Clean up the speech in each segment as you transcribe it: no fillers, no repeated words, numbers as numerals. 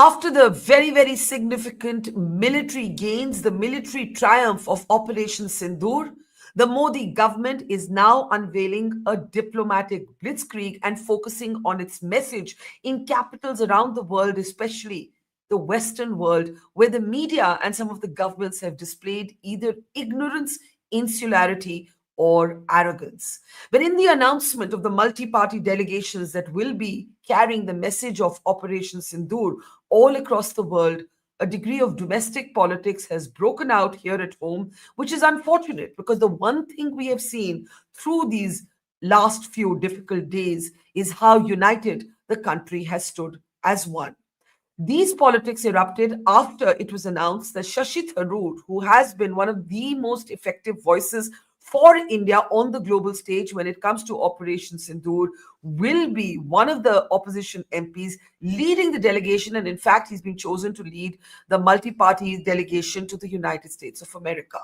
After the very, very significant military gains, the military triumph of Operation Sindoor, the Modi government is now unveiling a diplomatic blitzkrieg and focusing on its message in capitals around the world, especially the Western world, where the media and some of the governments have displayed either ignorance, insularity, or arrogance. But in the announcement of the multi-party delegations that will be carrying the message of Operation Sindoor all across the world, a degree of domestic politics has broken out here at home, which is unfortunate because the one thing we have seen through these last few difficult days is how united the country has stood as one. These politics erupted after it was announced that Shashi Tharoor, who has been one of the most effective voices for India on the global stage when it comes to Operation Sindoor, will be one of the opposition MPs leading the delegation. And in fact, he's been chosen to lead the multi-party delegation to the United States of America.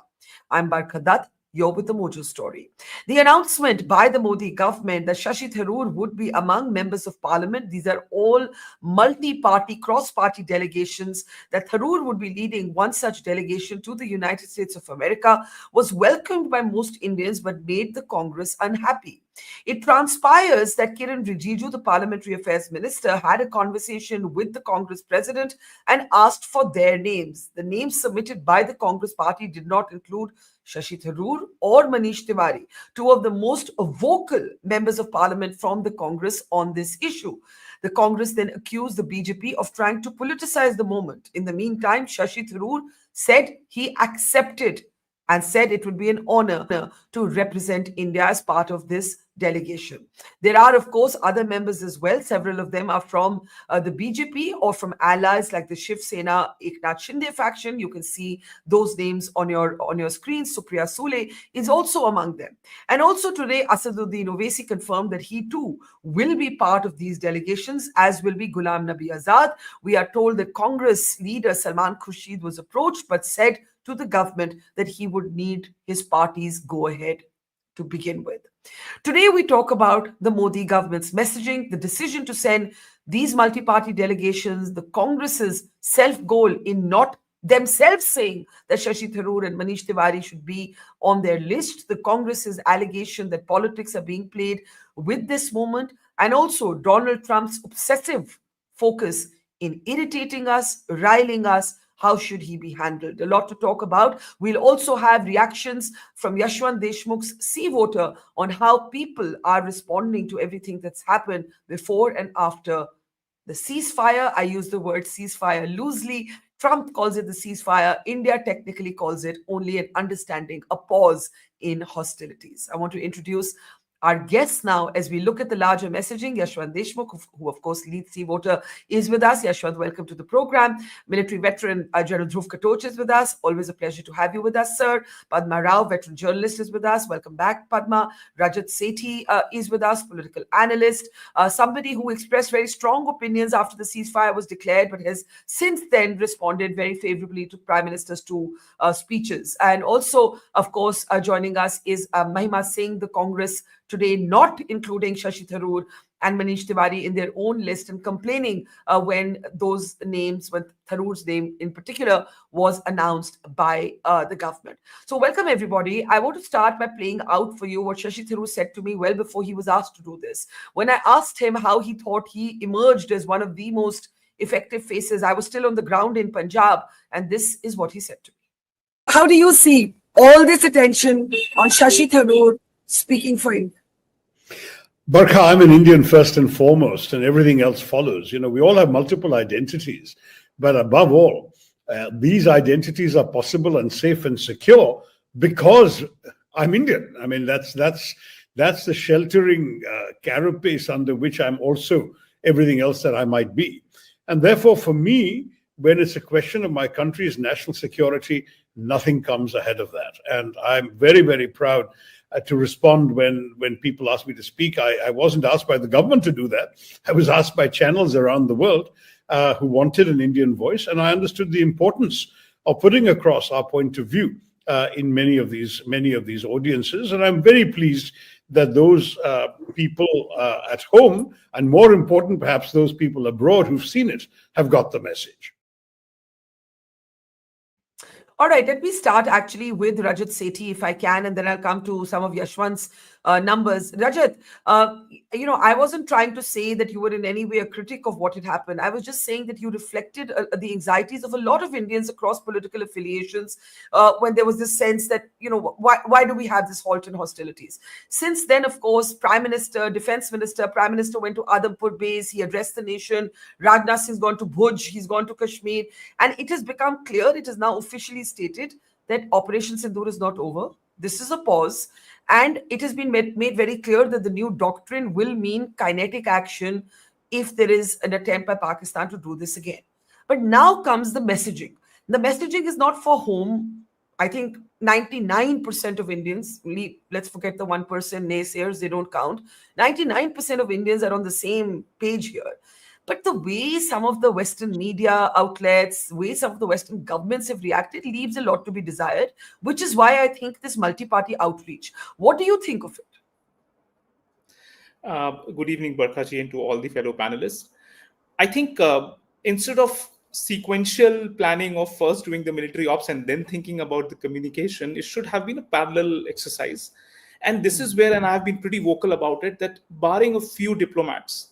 I'm Barkha Dutt. You're with the Mojo story. The announcement by the Modi government that Shashi Tharoor would be among members of parliament, these are all multi-party, cross-party delegations, that Tharoor would be leading one such delegation to the United States of America, was welcomed by most Indians but made the Congress unhappy. It transpires that Kiran Rijiju, the Parliamentary Affairs Minister, had a conversation with the Congress president and asked for their names. The names submitted by the Congress party did not include Shashi Tharoor or Manish Tiwari, two of the most vocal members of parliament from the Congress on this issue. The Congress then accused the BJP of trying to politicize the moment. In the meantime, Shashi Tharoor said he accepted and said it would be an honor to represent India as part of this delegation. There are, of course, other members as well. Several of them are from the BJP or from allies like the Shiv Sena Eknath Shinde faction. You can see those names on your screen. Supriya Sule is also among them. And also today, Asaduddin Owaisi confirmed that he too will be part of these delegations, as will be Ghulam Nabi Azad. We are told that Congress leader Salman Khurshid was approached but said to the government that he would need his party's go-ahead to begin with. Today, we talk about the Modi government's messaging, the decision to send these multi-party delegations, the Congress's self-goal in not themselves saying that Shashi Tharoor and Manish Tiwari should be on their list, the Congress's allegation that politics are being played with this moment, and also Donald Trump's obsessive focus in irritating us, riling us. How should he be handled? A lot to talk about. We'll also have reactions from Yashwant Deshmukh's C voter on how people are responding to everything that's happened before and after the ceasefire. I use the word ceasefire loosely. Trump calls it the ceasefire. India technically calls it only an understanding, a pause in hostilities. I want to introduce our guest now as we look at the larger messaging. Yashwant Deshmukh, who of course leads C voter, is with us. Yashwant, welcome to the program. Military veteran General Dhruv Katoch is with us. Always a pleasure to have you with us, sir. Padma Rao, veteran journalist, is with us. Welcome back, Padma. Rajat Sethi is with us, political analyst, somebody who expressed very strong opinions after the ceasefire was declared, but has since then responded very favorably to Prime Minister's two speeches. And also, of course, joining us is Mahima Singh, the Congress today, not including Shashi Tharoor and Manish Tiwari in their own list and complaining when those names, when Tharoor's name in particular was announced by the government. So welcome everybody. I want to start by playing out for you what Shashi Tharoor said to me well before he was asked to do this. When I asked him how he thought he emerged as one of the most effective faces, I was still on the ground in Punjab, and this is what he said to me. How do you see all this attention on Shashi Tharoor speaking for India? Barkha, I'm an Indian first and foremost, and everything else follows. You know, we all have multiple identities, but above all, these identities are possible and safe and secure because I'm Indian. I mean, that's the sheltering carapace under which I'm also everything else that I might be. And therefore, for me, when it's a question of my country's national security, nothing comes ahead of that. And I'm very, very proud to respond when people ask me to speak. I wasn't asked by the government to do that. I was asked by channels around the world who wanted an Indian voice, and I understood the importance of putting across our point of view in many of these audiences. And I'm very pleased that those people at home, and more important, perhaps those people abroad who've seen it, have got the message. All right, let me start actually with Rajat Sethi, if I can, and then I'll come to some of Yashwant's numbers. Rajat, I wasn't trying to say that you were in any way a critic of what had happened. I was just saying that you reflected the anxieties of a lot of Indians across political affiliations when there was this sense that, why do we have this halt in hostilities? Since then, of course, Prime Minister, Defense Minister, Prime Minister went to Adampur base, he addressed the nation, Rajnath Singh's gone to Bhuj, he's gone to Kashmir, and it has become clear, it is now officially stated that Operation Sindoor is not over. This is a pause. And it has been made very clear that the new doctrine will mean kinetic action if there is an attempt by Pakistan to do this again. But now comes the messaging. The messaging is not for whom I think 99% of Indians, let's forget the 1% naysayers, they don't count. 99% of Indians are on the same page here. But the way some of the Western media outlets, the way some of the Western governments have reacted leaves a lot to be desired, which is why I think this multi-party outreach. What do you think of it? Good evening, Barkha ji, and to all the fellow panelists. I think instead of sequential planning of first doing the military ops and then thinking about the communication, it should have been a parallel exercise. And this is where, and I've been pretty vocal about it, that barring a few diplomats,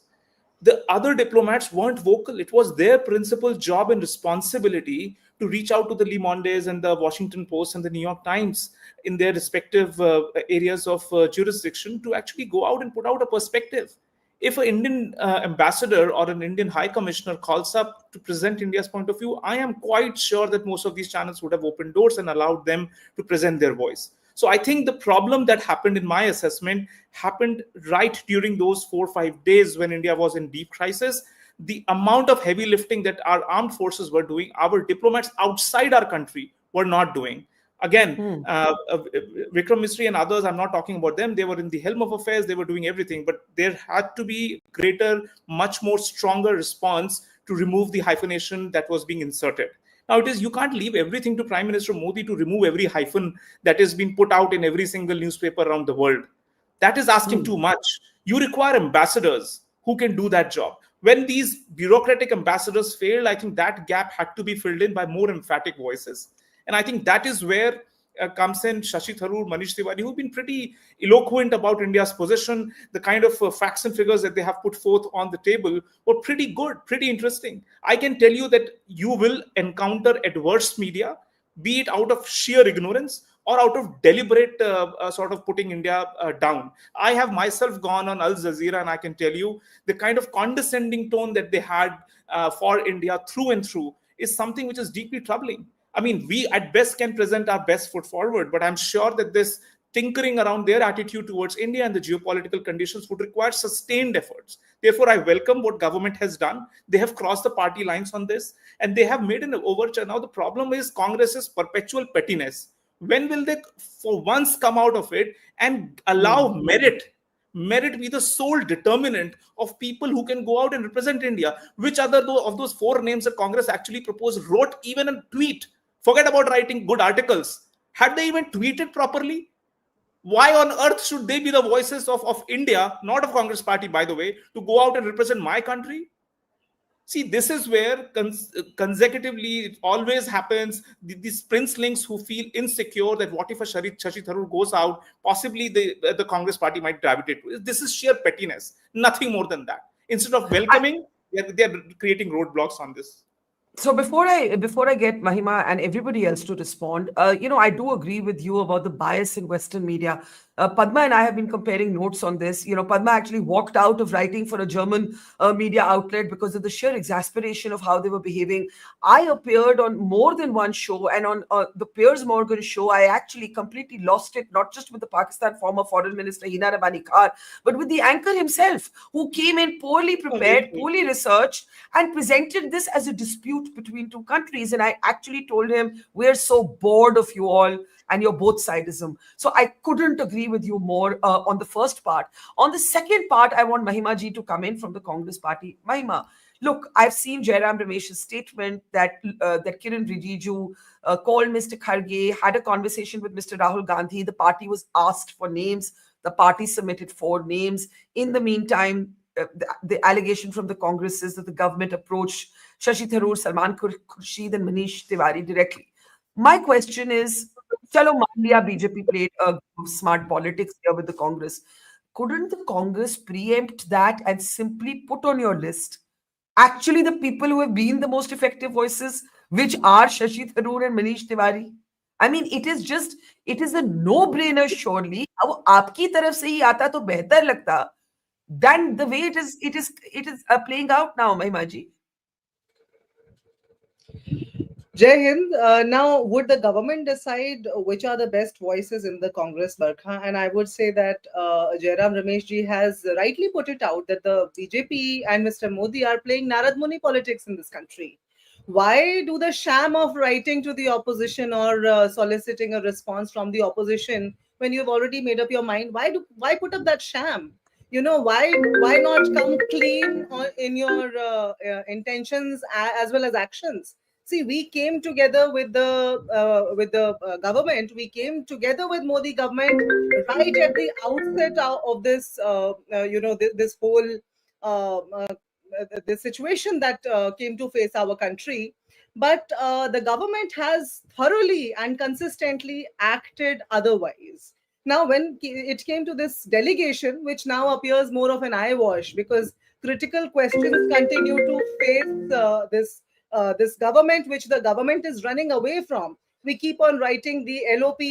the other diplomats weren't vocal. It was their principal job and responsibility to reach out to the Le Mondes and the Washington Post and the New York Times in their respective areas of jurisdiction to actually go out and put out a perspective. If an Indian ambassador or an Indian high commissioner calls up to present India's point of view, I am quite sure that most of these channels would have opened doors and allowed them to present their voice. So I think the problem that happened in my assessment happened right during those 4 or 5 days when India was in deep crisis. The amount of heavy lifting that our armed forces were doing, our diplomats outside our country were not doing. Again, Vikram Misri and others, I'm not talking about them. They were in the helm of affairs. They were doing everything. But there had to be greater, much more stronger response to remove the hyphenation that was being inserted. Now, you can't leave everything to Prime Minister Modi to remove every hyphen that has been put out in every single newspaper around the world. That is asking too much. You require ambassadors who can do that job. When these bureaucratic ambassadors failed, I think that gap had to be filled in by more emphatic voices. And I think that is where comes in Shashi Tharoor, Manish Tiwari, who've been pretty eloquent about India's position. The kind of facts and figures that they have put forth on the table were pretty good, pretty interesting. I can tell you that you will encounter adverse media, be it out of sheer ignorance or out of deliberate sort of putting India down. I have myself gone on Al Jazeera, and I can tell you the kind of condescending tone that they had for India through and through is something which is deeply troubling. I mean, we at best can present our best foot forward, but I'm sure that this tinkering around their attitude towards India and the geopolitical conditions would require sustained efforts. Therefore, I welcome what government has done. They have crossed the party lines on this, and they have made an overture. Now, the problem is Congress's perpetual pettiness. When will they, for once, come out of it and allow merit be the sole determinant of people who can go out and represent India? Which other of those 4 names that Congress actually proposed wrote even a tweet? Forget about writing good articles. Had they even tweeted properly? Why on earth should they be the voices of India, not of Congress party, by the way, to go out and represent my country? See, this is where consecutively it always happens. These princelings who feel insecure that what if a Shashi Tharoor goes out, possibly the Congress party might gravitate to. This is sheer pettiness, nothing more than that. Instead of welcoming, they're creating roadblocks on this. So before I get Mahima and everybody else to respond, I do agree with you about the bias in Western media. Padma and I have been comparing notes on this. Padma actually walked out of writing for a German media outlet because of the sheer exasperation of how they were behaving. I appeared on more than one show, and on the Piers Morgan show, I actually completely lost it, not just with the Pakistan former foreign minister Hina Rabani Khan, but with the anchor himself, who came in poorly prepared, poorly researched, and presented this as a dispute between two countries. And I actually told him, we're so bored of you all and your both sidism. So I couldn't agree with you more on the first part. On the second part, I want Mahima ji to come in from the Congress party. Mahima, look, I've seen Jairam Ramesh's statement that Kiran Rijiju called Mr. Kharge, had a conversation with Mr. Rahul Gandhi. The party was asked for names. The party submitted 4 names. In the meantime, the allegation from the Congress is that the government approached Shashi Tharoor, Salman Khurshid, and Manish Tiwari directly. My question is, chalo maan liya BJP played a smart politics here with the Congress. Couldn't the Congress preempt that and simply put on your list actually the people who have been the most effective voices, which are Shashi Tharoor and Manish Tiwari? I mean, it is a no-brainer, surely. अब आपकी तरफ से ही आता तो बेहतर लगता than the way it is playing out now, Mahima ji. Jai Hind. Now, would the government decide which are the best voices in the Congress, Barkha? And I would say that Jairam Rameshji has rightly put it out that the BJP and Mr. Modi are playing Narad Muni politics in this country. Why do the sham of writing to the opposition or soliciting a response from the opposition when you've already made up your mind? Why put up that sham? Why not come clean in your intentions as well as actions? See, we came together with the government. We came together with Modi government right at the outset of this, this whole the situation that came to face our country. But the government has thoroughly and consistently acted otherwise. Now, when it came to this delegation, which now appears more of an eyewash because critical questions continue to face this government, which the government is running away from. We keep on writing the LOP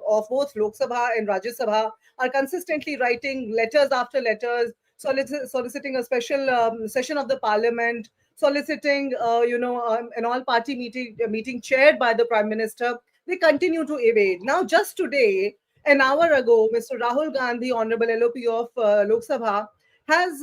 of both Lok Sabha and Rajya Sabha are consistently writing letters after letters, soliciting a special session of the parliament, soliciting, an all-party meeting chaired by the Prime Minister. They continue to evade. Now, just today, an hour ago, Mr. Rahul Gandhi, Honorable LOP of Lok Sabha, has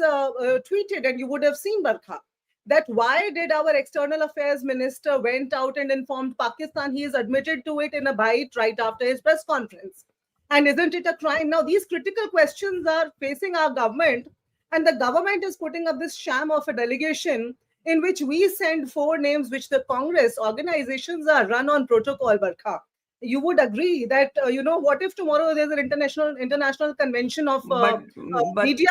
tweeted, and you would have seen, Barkha, that why did our external affairs minister went out and informed Pakistan? He is admitted to it in a bite right after his press conference. And isn't it a crime? Now, these critical questions are facing our government, and the government is putting up this sham of a delegation in which we send 4 names, which the Congress organizations are run on protocol, Barkha. You would agree that what if tomorrow there's an international convention of But media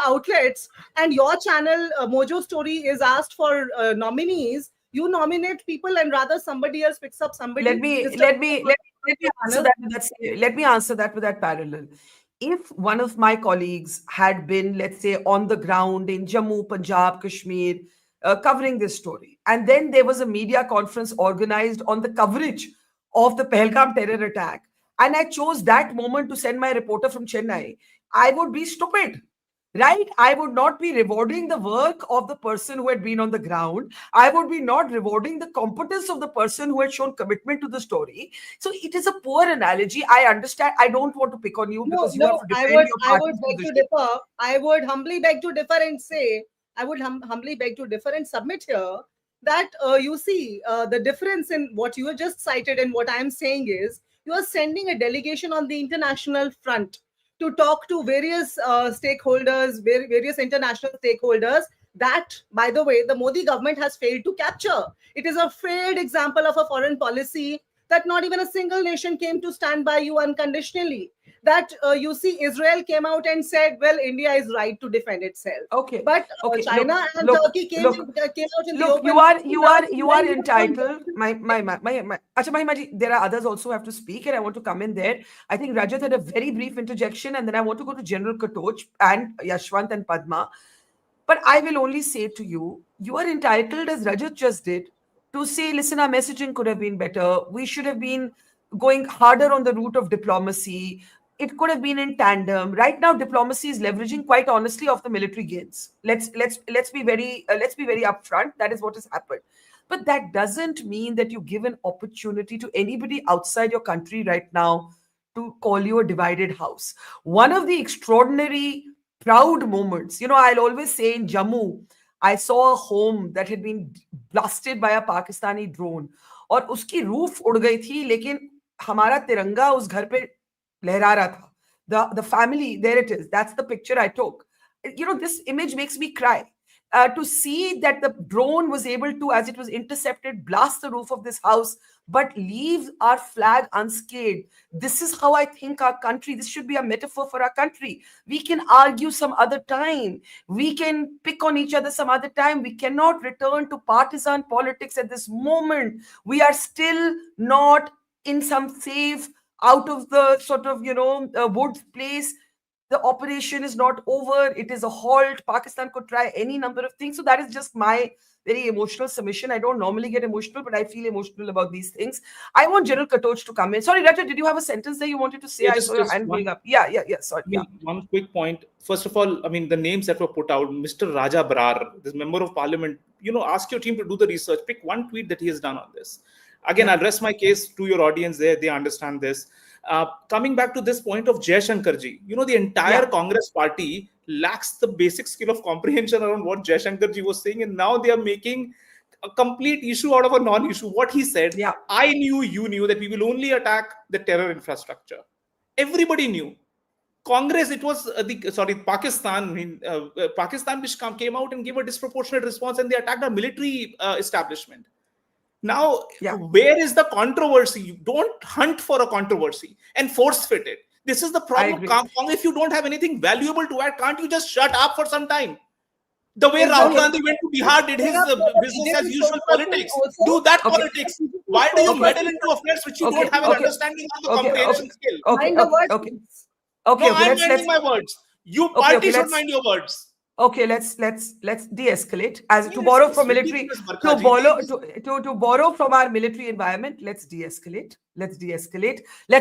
outlets, and your channel Mojo Story is asked for nominees. You nominate people, and rather somebody else picks up somebody. let me answer that with let me answer that with that parallel. If one of my colleagues had been, let's say, on the ground in Jammu, Punjab, Kashmir, covering this story, and then there was a media conference organized on the coverage of the Pahalgam terror attack, and I chose that moment to send my reporter from Chennai, I would be stupid. Right? I would not be rewarding the work of the person who had been on the ground. I would be not rewarding the competence of the person who had shown commitment to the story. So it is a poor analogy. I understand. I don't want to pick on you because you have to defend your I would party's beg position. to differ. I would humbly beg to differ and say, I would humbly beg to differ and submit here that you see the difference in what you have just cited and what I am saying is you are sending a delegation on the international front to talk to various stakeholders, various international stakeholders that, by the way, the Modi government has failed to capture. It is a failed example of a foreign policy that not even a single nation came to stand by you unconditionally. That you see, Israel came out and said, well, India is right to defend itself. Okay. But Okay. China and Turkey came out in the open. You are entitled. Acha, Mahima ji, there are others also who have to speak, and I want to come in there. I think Rajat had a very brief interjection, and then I want to go to General Katoch and Yashwant and Padma. But I will only say to you, you are entitled, as Rajat just did, to say, listen, our messaging could have been better. We should have been going harder on the route of diplomacy. It could have been in tandem. Right now, diplomacy is leveraging, quite honestly, off the military gains. Let's be very upfront. That is what has happened. But that doesn't mean that you give an opportunity to anybody outside your country right now to call you a divided house. One of the extraordinary proud moments, I'll always say in Jammu, I saw a home that had been blasted by a Pakistani drone, और उसकी roof उड़ गई थी, लेकिन हमारा तिरंगा उस घर पे लहरा रहा था. The family, there it is. That's the picture I took. This image makes me cry. to see that the drone was able to, as it was intercepted, blast the roof of this house, but leave our flag unscathed. This is how I think our country, this should be a metaphor for our country. We can argue some other time. We can pick on each other some other time. We cannot return to partisan politics at this moment. We are still not in some safe, out of the sort of, woods place. The operation is not over. It is a halt. Pakistan could try any number of things. So that is just my very emotional submission. I don't normally get emotional, but I feel emotional about these things. I want General Katoch to come in. Sorry, Rajat, did you have a sentence there you wanted to say? Yeah, I saw your hand going up. Yeah. Sorry. I mean, one quick point. First of all, I mean, the names that were put out, Mr. Raja Brar, this member of parliament, ask your team to do the research. Pick one tweet that he has done on this. Again, I'll rest my case to your audience there. They understand this. Coming back to this point of Jaishankar ji, the entire Congress party lacks the basic skill of comprehension around what Jaishankar ji was saying, and now they are making a complete issue out of a non-issue. What he said, I knew, you knew that we will only attack the terror infrastructure. Everybody knew. Congress, it was Pakistan. Pakistan which came out and gave a disproportionate response, and they attacked our military establishment. Now, where is the controversy? You don't hunt for a controversy and force fit it. This is the problem. If you don't have anything valuable to add, can't you just shut up for some time? The way Rahul Gandhi went to Bihar, did his business as usual politics. Do that politics. Why do you meddle into affairs which you don't have an understanding of the comprehension skill? I'm minding my words. You party should mind your words. Okay, let's de-escalate. As to borrow from military, to borrow from our military environment, let's de-escalate. Let's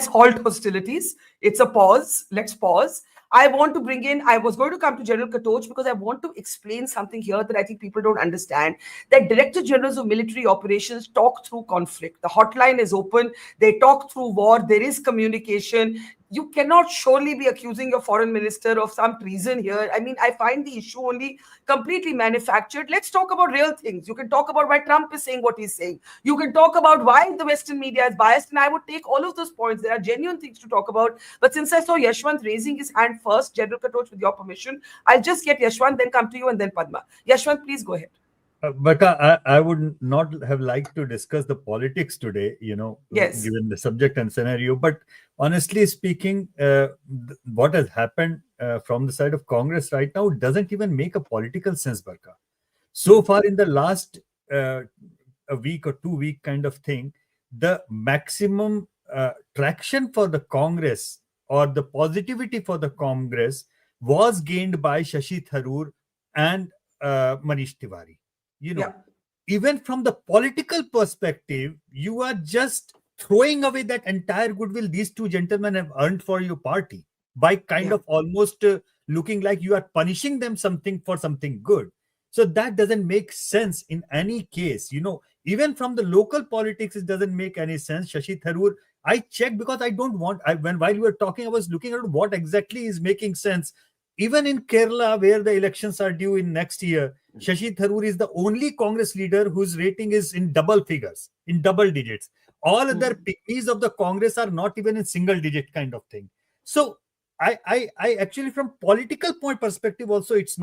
halt hostilities. It's a pause. Let's pause. I want to bring in, I was going to come to General Katoch because I want to explain something here that I think people don't understand. That Director Generals of Military Operations talk through conflict. The hotline is open. They talk through war. There is communication. You cannot surely be accusing your foreign minister of some treason here. I mean, I find the issue only completely manufactured. Let's talk about real things. You can talk about why Trump is saying what he's saying. You can talk about why the Western media is biased. And I would take all of those points. There are genuine things to talk about. But since I saw Yashwant raising his hand first, General Katoch, with your permission, I'll just get Yashwant, then come to you, and then Padma. Yashwant, please go ahead. But I would not have liked to discuss the politics today, given the subject and scenario. But honestly speaking, what has happened from the side of Congress right now doesn't even make a political sense, Barkha. So far in the last a week or 2 week kind of thing, the maximum traction for the Congress or the positivity for the Congress was gained by Shashi Tharoor and Manish Tiwari. Even from the political perspective, you are just throwing away that entire goodwill these two gentlemen have earned for your party by kind of almost looking like you are punishing them something for something good. So that doesn't make sense in any case. Even from the local politics, it doesn't make any sense. Shashi Tharoor, I checked because I don't want, while you were talking, I was looking at what exactly is making sense. Even in Kerala, where the elections are due in next year, Shashi Tharoor is the only Congress leader whose rating is in double figures, in double digits. All other pigmies of the Congress are not even in single digit kind of thing. So I actually, from political point perspective, also it's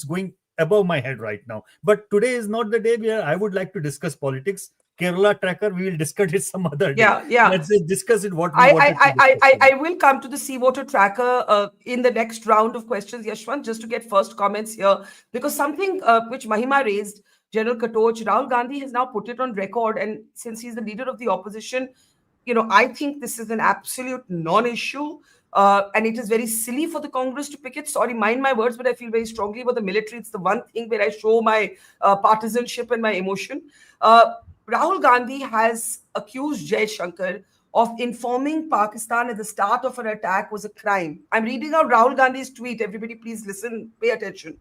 going above my head right now. But today is not the day where I would like to discuss politics. Kerala tracker, we will discuss it some other day. Let's just discuss it. I will come to the sea water tracker in the next round of questions, Yashwant, just to get first comments here, because something which Mahima raised, General Katoch, Rahul Gandhi has now put it on record, and since he's the leader of the opposition, I think this is an absolute non-issue. And it is very silly for the Congress to pick it. Sorry, mind my words, but I feel very strongly about the military. It's the one thing where I show my partisanship and my emotion. Rahul Gandhi has accused Jaishankar of informing Pakistan at the start of an attack was a crime. I'm reading out Rahul Gandhi's tweet. Everybody please listen, pay attention.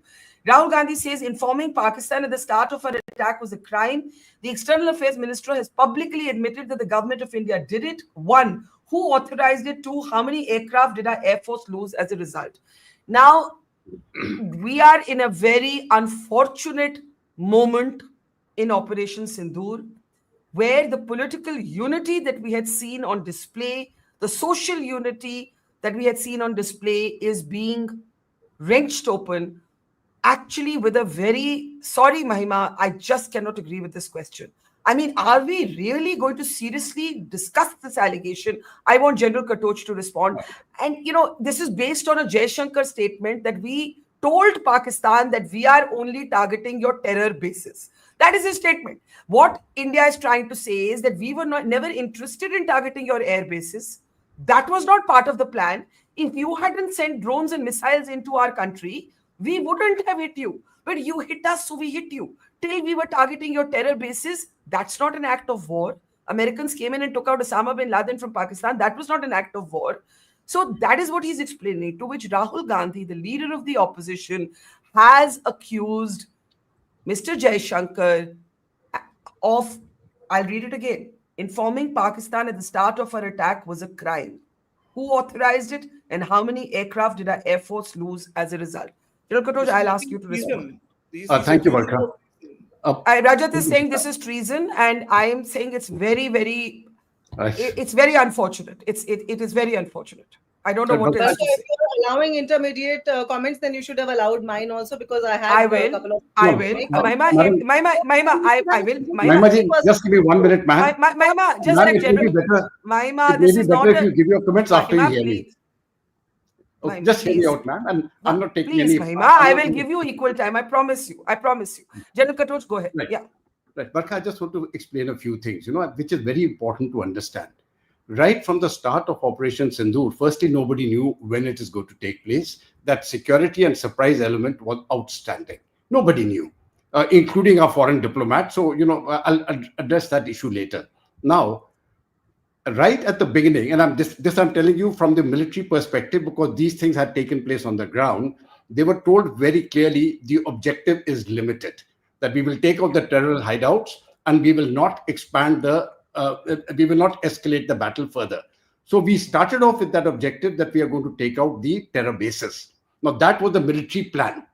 Rahul Gandhi says informing Pakistan at the start of an attack was a crime. The External Affairs Minister has publicly admitted that the government of India did it. 1, who authorized it? 2, how many aircraft did our Air Force lose as a result? Now, we are in a very unfortunate moment in Operation Sindoor, where the political unity that we had seen on display, the social unity that we had seen on display is being wrenched open. actually with a very, sorry, Mahima, I just cannot agree with this question. I mean, are we really going to seriously discuss this allegation? I want General Katoch to respond. And, this is based on a Jaishankar statement that we told Pakistan that we are only targeting your terror bases. That is his statement. What India is trying to say is that we were never interested in targeting your air bases. That was not part of the plan. If you hadn't sent drones and missiles into our country, we wouldn't have hit you. But you hit us, so we hit you. Till we were targeting your terror bases, that's not an act of war. Americans came in and took out Osama bin Laden from Pakistan. That was not an act of war. So that is what he's explaining, to which Rahul Gandhi, the leader of the opposition, has accused Mr. Jaishankar of, I'll read it again, informing Pakistan at the start of our attack was a crime. Who authorized it, and how many aircraft did our Air Force lose as a result? General Katoch, I'll ask you to respond. Thank you, Barkha. Rajat is saying this is treason, and I am saying it's very, very, it's very unfortunate. It is very unfortunate. I don't know what else to say. If you're allowing intermediate comments, then you should have allowed mine also, because I have I a couple of. I will. Mahima, I will. Mahima, just give me 1 minute, ma'am. Mahima, just Ma'am, like it may be General. better. Mahima, It may this be is not better if a. you give your comments after you Mahima, hear me. please. Okay, Mahima, just hear me please. out, ma'am. And I'm not taking Please, any. Mahima, I will give you equal time. I promise you. I promise you. General Katoch, go ahead. Right. Yeah. Right, Barkha, I just want to explain a few things, which is very important to understand. Right from the start of Operation Sindoor, firstly, nobody knew when it is going to take place. That security and surprise element was outstanding. Nobody knew, including our foreign diplomats. So, I'll address that issue later. Now, right at the beginning, and I'm telling you from the military perspective, because these things had taken place on the ground, they were told very clearly the objective is limited, that we will take out the terror hideouts and we will not expand we will not escalate the battle further. So we started off with that objective that we are going to take out the terror bases. Now that was the military plan.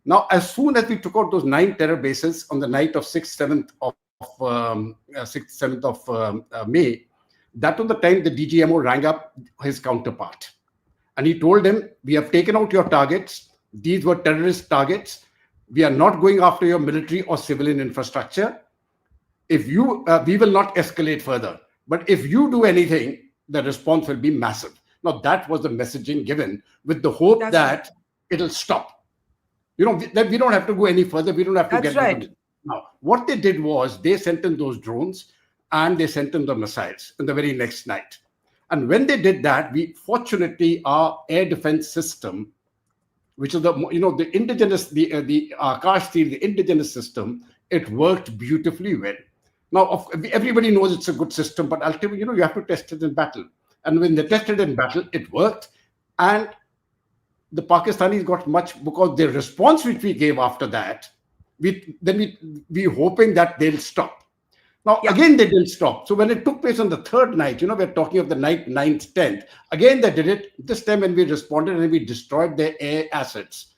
Now, as soon as we took out those 9 terror bases on the night of 6th, 7th of May, that was the time the DGMO rang up his counterpart. And he told him, we have taken out your targets. These were terrorist targets. We are not going after your military or civilian infrastructure. If you, we will not escalate further. But if you do anything, the response will be massive. Now, that was the messaging given with the hope that it'll stop. That we don't have to go any further. We don't have to get right. Now, what they did was they sent in those drones and they sent in the missiles in the very next night. And when they did that, fortunately, our air defense system, which is the indigenous, the Akash, the indigenous system, it worked beautifully well. Now, everybody knows it's a good system, but ultimately, you have to test it in battle. And when they tested in battle, it worked. And the Pakistanis got much, because the response which we gave after that, we hoping that they'll stop. Now, again, they didn't stop. So when it took place on the 3rd night, we're talking of the night 9th, 10th. Again, they did it. This time when we responded and we destroyed their air assets,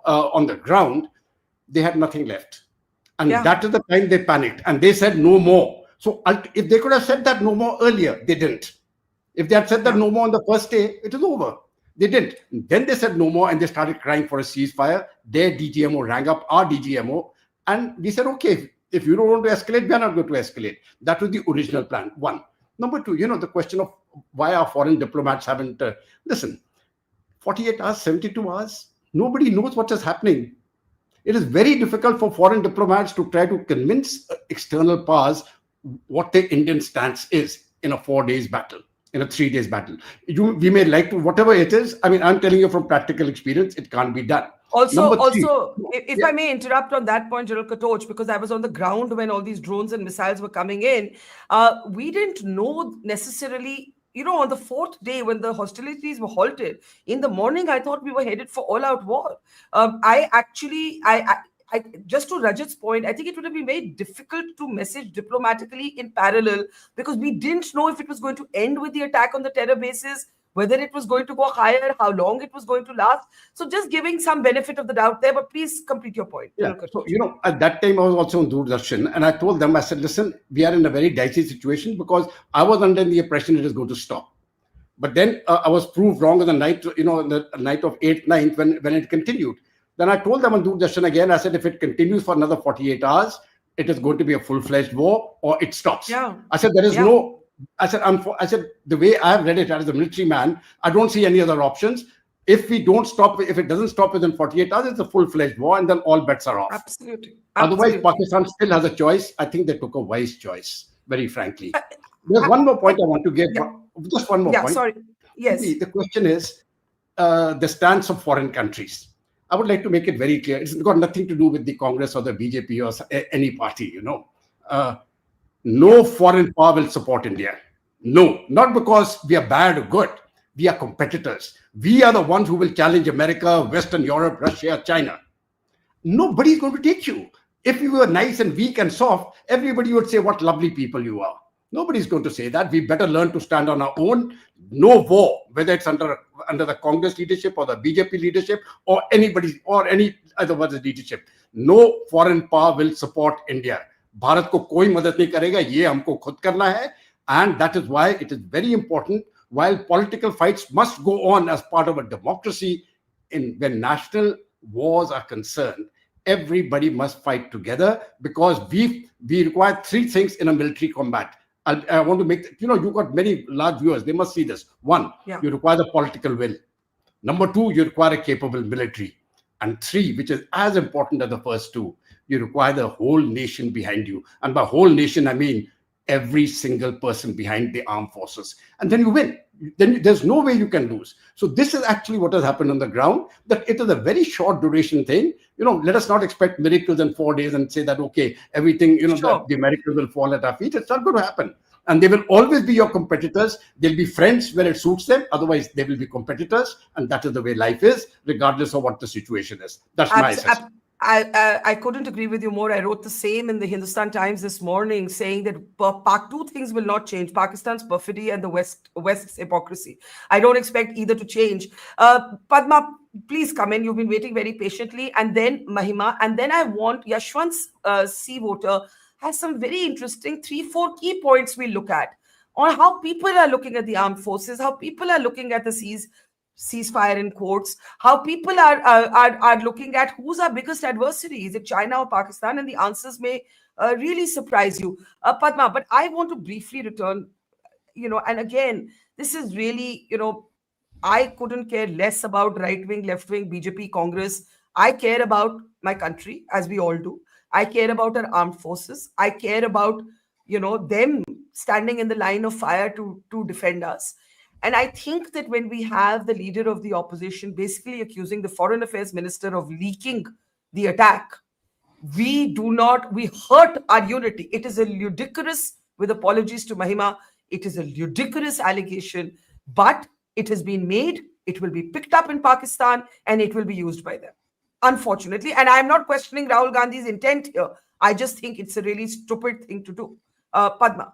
on the ground, they had nothing left. And that is the time they panicked and they said no more. So if they could have said that no more earlier, they didn't. If they had said that no more on the first day, it is over. They didn't. Then they said no more and they started crying for a ceasefire. Their DGMO rang up our DGMO and we said, okay, if you don't want to escalate, we are not going to escalate. That was the original plan, 1. Number 2, the question of why our foreign diplomats haven't, listen, 48 hours, 72 hours, nobody knows what is happening. It is very difficult for foreign diplomats to try to convince external powers what the Indian stance is in a 4 days battle, in a 3 days battle. We may like to, whatever it is. I mean, I'm telling you from practical experience, it can't be done. Also, if I may interrupt on that point, General Katoch, because I was on the ground when all these drones and missiles were coming in, we didn't know necessarily, on the 4th day when the hostilities were halted, in the morning, I thought we were headed for all-out war. I just to Rajat's point, I think it would have been very difficult to message diplomatically in parallel because we didn't know if it was going to end with the attack on the terror bases, whether it was going to go higher, how long it was going to last. So just giving some benefit of the doubt there, but please complete your point. Yeah. So, at that time I was also on Doordarshan and I told them, I said, listen, we are in a very dicey situation because I was under the impression it is going to stop. But then I was proved wrong on the night, the night of 8th, 9th when it continued. Then I told them on Doordarshan again, I said, if it continues for another 48 hours, it is going to be a full-fledged war or it stops. Yeah. I said, there is no, I said, the way I've read it as a military man, I don't see any other options. If we don't stop, if it doesn't stop within 48 hours, it's a full-fledged war and then all bets are off. Absolutely. Otherwise, Pakistan still has a choice. I think they took a wise choice, very frankly. There's one more point I want to give. Just one more point. Sorry. Yes. The question is the stance of foreign countries. I would like to make it very clear. It's got nothing to do with the Congress or the BJP or any party, No foreign power will support India. No, not because we are bad or good. We are competitors. We are the ones who will challenge America, Western Europe, Russia, China. Nobody is going to take you. If you were nice and weak and soft, everybody would say, what lovely people you are. Nobody's going to say that. We better learn to stand on our own. No war, whether it's under the Congress leadership or the BJP leadership or anybody or any other leadership. No foreign power will support India. Bharat ko koi madad nahi karega. Ye humko khud karna hai. And that is why it is very important, while political fights must go on as part of a democracy, when national wars are concerned, everybody must fight together, because we require three things in a military combat. I want to make, you've got many large viewers, they must see this. One, you require the political will. Number two, you require a capable military. And three, which is as important as the first two, you require the whole nation behind you. And by whole nation, I mean every single person behind the armed forces. And then you win. Then there's no way you can lose. So this is actually what has happened on the ground, that it is a very short duration thing. Let us not expect miracles in 4 days and say that, okay, everything, the miracles will fall at our feet. It's not going to happen. And they will always be your competitors. They'll be friends when it suits them. Otherwise, they will be competitors. And that is the way life is, regardless of what the situation is. That's my assessment. I couldn't agree with you more. I wrote the same in the Hindustan Times this morning, saying that two things will not change: Pakistan's perfidy and the West's hypocrisy. I don't expect either to change. Padma, please come in. You've been waiting very patiently. And then Mahima. And then I want Yashwant's C voter has some very interesting 3-4 key points we look at on how people are looking at the armed forces, how people are looking at the ceasefire in quotes, how people are looking at who's our biggest adversary. Is it China or Pakistan? And the answers may really surprise you. Padma, but I want to briefly return, and again, this is really, I couldn't care less about right-wing, left-wing, BJP, Congress. I care about my country, as we all do. I care about our armed forces. I care about, them standing in the line of fire to defend us. And I think that when we have the leader of the opposition basically accusing the foreign affairs minister of leaking the attack, we hurt our unity. It is a ludicrous, with apologies to Mahima, it is a ludicrous allegation, but it has been made, it will be picked up in Pakistan, and it will be used by them, unfortunately. And I'm not questioning Rahul Gandhi's intent here. I just think it's a really stupid thing to do. Padma.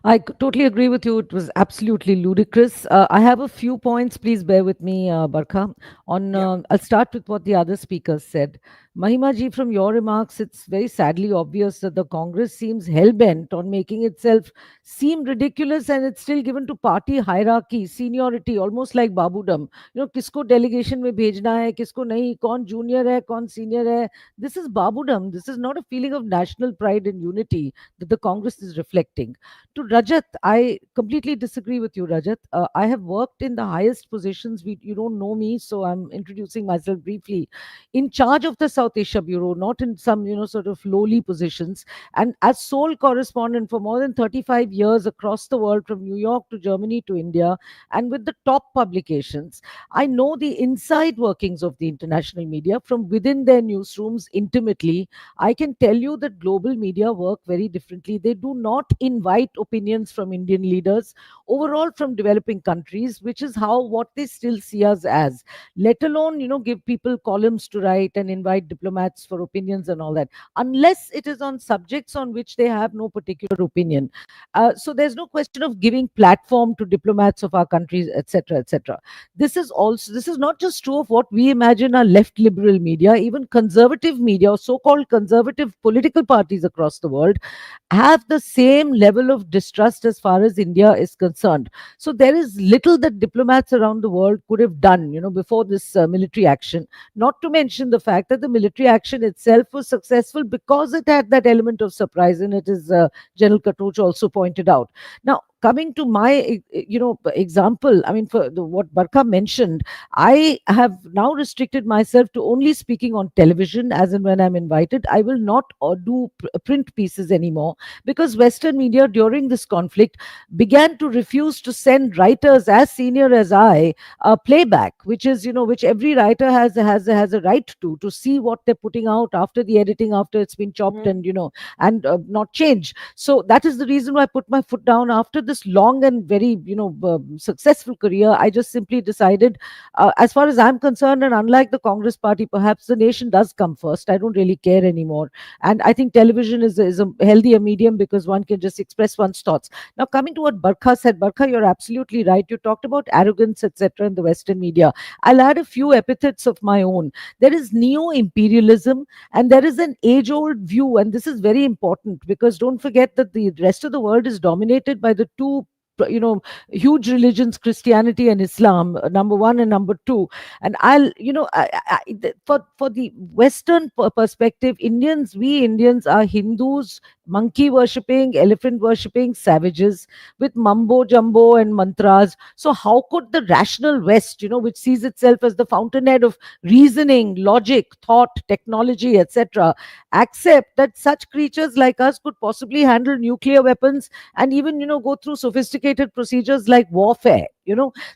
I totally agree with you. It was absolutely ludicrous. I have a few points. Please bear with me, Barkha. I'll start with what the other speakers said. Mahima ji, from your remarks, it's very sadly obvious that the Congress seems hell-bent on making itself seem ridiculous, and it's still given to party hierarchy, seniority, almost like babudam. Kisko delegation mein bhejna hai, kisko nahi, kaun junior hai, kaun senior hai. This is babudam. This is not a feeling of national pride and unity that the Congress is reflecting. To Rajat, I completely disagree with you, Rajat. I have worked in the highest positions. You don't know me, so I'm introducing myself briefly. In charge of the South Asia Bureau, not in some, sort of lowly positions. And as sole correspondent for more than 35 years across the world, from New York to Germany to India, and with the top publications, I know the inside workings of the international media from within their newsrooms intimately. I can tell you that global media work very differently. They do not invite opinions from Indian leaders, overall from developing countries, which is what they still see us as, let alone, give people columns to write and invite diplomats for opinions and all that, unless it is on subjects on which they have no particular opinion. So there's no question of giving platform to diplomats of our countries, etc., etc. This is not just true of what we imagine are left liberal media. Even conservative media, or so-called conservative political parties across the world, have the same level of distrust as far as India is concerned. So there is little that diplomats around the world could have done, before this military action. Not to mention the fact that the military action itself was successful because it had that element of surprise in it, as General Katoch also pointed out. Now, coming to my example, I mean, for what Barkha mentioned, I have now restricted myself to only speaking on television as and when I'm invited. I will not do print pieces anymore, because Western media during this conflict began to refuse to send writers as senior as I playback, which every writer has a right to see what they're putting out after the editing, after it's been chopped, and not change. So that is the reason why I put my foot down after this long and very successful career. I just simply decided, as far as I'm concerned, and unlike the Congress party, perhaps the nation does come first. I don't really care anymore, and I think television is a healthier medium because one can just express one's thoughts. Now, coming to what Barkha said, Barkha, you're absolutely right. You talked about arrogance, etc., in the Western media. I'll add a few epithets of my own. There is neo-imperialism, and there is an age-old view, and this is very important, because don't forget that the rest of the world is dominated by the two huge religions, Christianity and Islam, number one and number two. And for the Western perspective, we Indians are Hindus, monkey worshipping, elephant worshipping savages with mumbo jumbo and mantras. So how could the rational West, which sees itself as the fountainhead of reasoning, logic, thought, technology, etc., accept that such creatures like us could possibly handle nuclear weapons and even go through sophisticated procedures like warfare?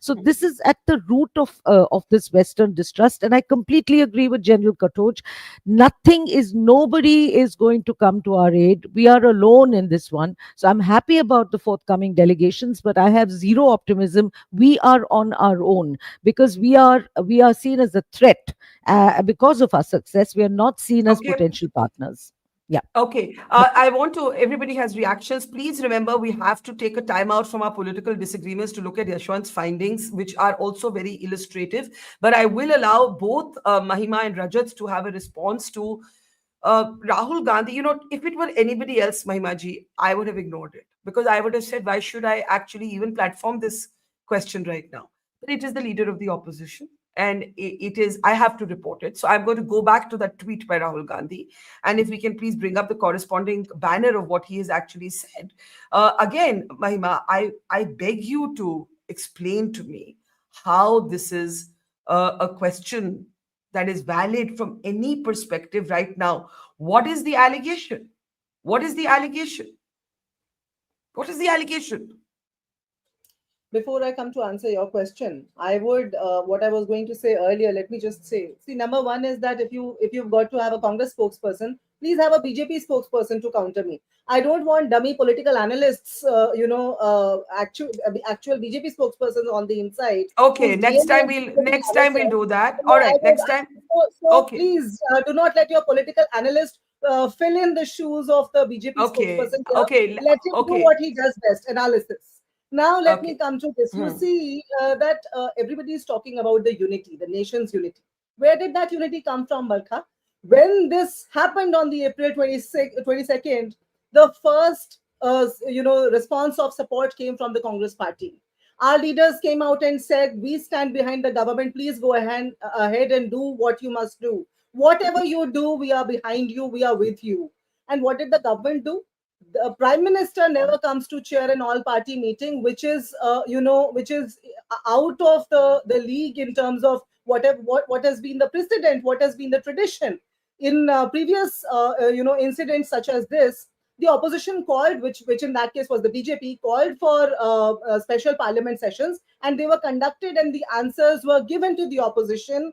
So this is at the root of this Western distrust, and I completely agree with General Katoch. Nobody is going to come to our aid. We are alone in this one. So I'm happy about the forthcoming delegations, but I have zero optimism. We are on our own, because we are seen as a threat because of our success. We are not seen as potential partners. Yeah. Okay. Everybody has reactions. Please remember, we have to take a time out from our political disagreements to look at Yashwant's findings, which are also very illustrative. But I will allow both Mahima and Rajat to have a response to Rahul Gandhi. If it were anybody else, Mahima ji, I would have ignored it, because I would have said, why should I actually even platform this question right now? But it is the leader of the opposition, and it is, I have to report it. So I'm going to go back to that tweet by Rahul Gandhi. And if we can please bring up the corresponding banner of what he has actually said. Again, Mahima, I beg you to explain to me how this is a question that is valid from any perspective right now. What is the allegation? What is the allegation? What is the allegation? Before I come to answer your question, I would what I was going to say earlier, let me just say, see, number one is that if you've got to have a Congress spokesperson, please have a BJP spokesperson to counter me. I don't want dummy political analysts, actual BJP spokespersons on the inside. Okay, next time we'll do that. All right, next time. Okay. Please do not let your political analyst fill in the shoes of the BJP spokesperson. Okay. Let him do what he does best, analysis. Now, let me come to this. You see that everybody is talking about the unity, the nation's unity. Where did that unity come from, Barkha? When this happened on the April 22nd, the first response of support came from the Congress party. Our leaders came out and said, we stand behind the government. Please go ahead and do what you must do. Whatever you do, we are behind you. We are with you. And what did the government do? The Prime Minister never comes to chair an all-party meeting, which is out of the league in terms of what has been the precedent, what has been the tradition. In previous incidents such as this, the opposition called, which in that case was the BJP, called for special parliament sessions, and they were conducted, and the answers were given to the opposition.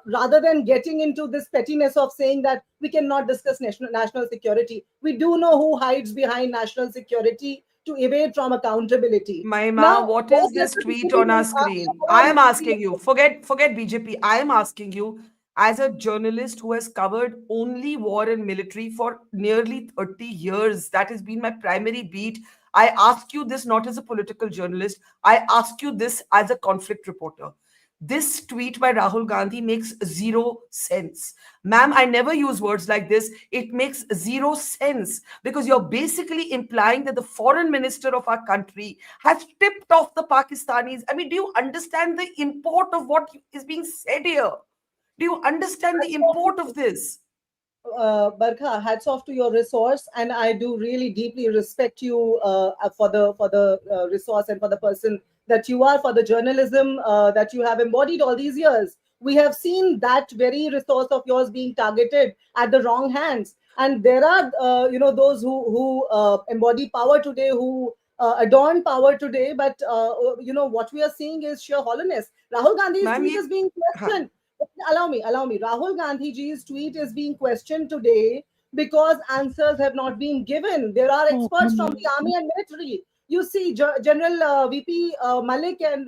Rather than getting into this pettiness of saying that we cannot discuss national security. We do know who hides behind national security to evade from accountability. Mahima, what is this tweet on our screen? I am asking you, forget BJP. I am asking you, as a journalist who has covered only war and military for nearly 30 years. That has been my primary beat. I ask you this not as a political journalist, I ask you this as a conflict reporter. This tweet by Rahul Gandhi makes zero sense. Ma'am, I never use words like this. It makes zero sense because you're basically implying that the foreign minister of our country has tipped off the Pakistanis. I mean, do you understand the import of what is being said here? Do you understand the import of this? Barkha, hats off to your resource, and I do really deeply respect you for the resource and for the person that you are, for the journalism that you have embodied all these years. We have seen that very resource of yours being targeted at the wrong hands, and there are those who embody power today, who adorn power today, but what we are seeing is sheer hollowness. Rahul Gandhi's Ma'am, tweet is being questioned. Allow me. Rahul Gandhi ji's tweet is being questioned today because answers have not been given. There are experts from the army and military. You see, General VP Malik and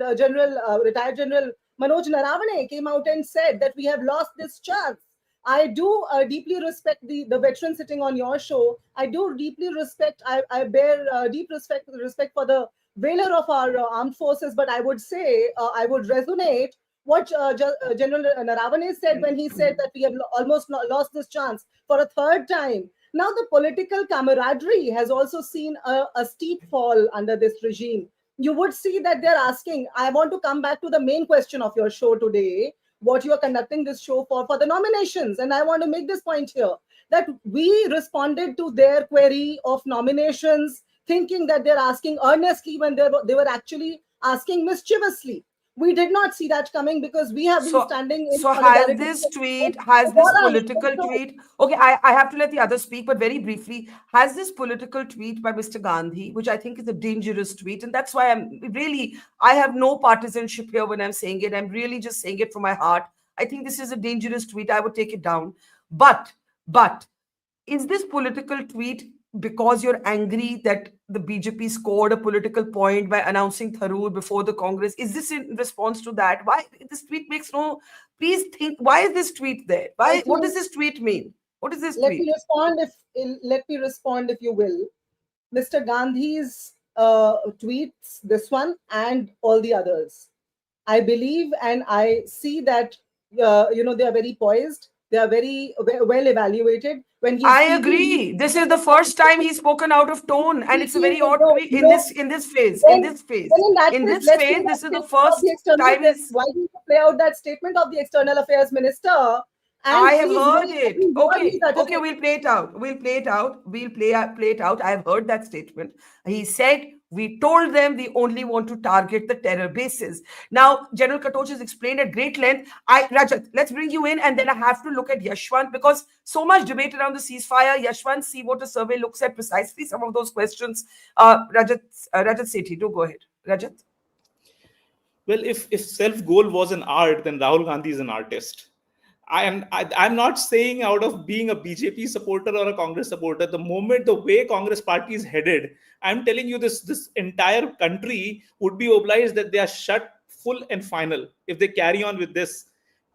retired General Manoj Naravane came out and said that we have lost this chance. I do deeply respect the veteran sitting on your show. I do deeply respect, I bear deep respect for the valor of our armed forces, but I would say, I would resonate what General Naravane said when he said that we have almost lost this chance for a third time. Now, the political camaraderie has also seen a steep fall under this regime. You would see that they're asking, I want to come back to the main question of your show today, what you are conducting this show for the nominations. And I want to make this point here, that we responded to their query of nominations thinking that they're asking earnestly when they were actually asking mischievously. We did not see that coming because we have been standing in has solidarity. this political tweet, okay, I have to let the others speak, but very briefly, has this political tweet by Mr. Gandhi, which I think is a dangerous tweet, and that's why I have no partisanship here when I'm saying it. I'm really just saying it from my heart. I think this is a dangerous tweet. I would take it down. But is this political tweet because you're angry that the BJP scored a political point by announcing Tharoor before the Congress? Is this in response to that? Why this tweet makes no? Please think. Why is this tweet there? Why? What does this tweet mean? What is this let tweet? Let me respond, if you will. Mr. Gandhi's tweets, this one and all the others, I believe and I see that they are very poised. They are very well evaluated. I agree. This is the first time he's spoken out of tone, and it's a very odd tweet in this phase. In this phase, this is the first time. Why did you play out that statement of the External Affairs Minister? I have heard it. Okay, we'll play it out. We'll play it out. I have heard that statement. He said, we told them we only want to target the terror bases. Now, General Katoch has explained at great length. Rajat, let's bring you in, and then I have to look at Yashwant because so much debate around the ceasefire. Yashwant, see what a survey looks at precisely some of those questions. Rajat Sethi, do go ahead. Rajat? Well, if self-goal was an art, then Rahul Gandhi is an artist. I'm not saying out of being a BJP supporter or a Congress supporter. The way Congress party is headed, I'm telling you, this entire country would be obliged that they are shut full and final if they carry on with this.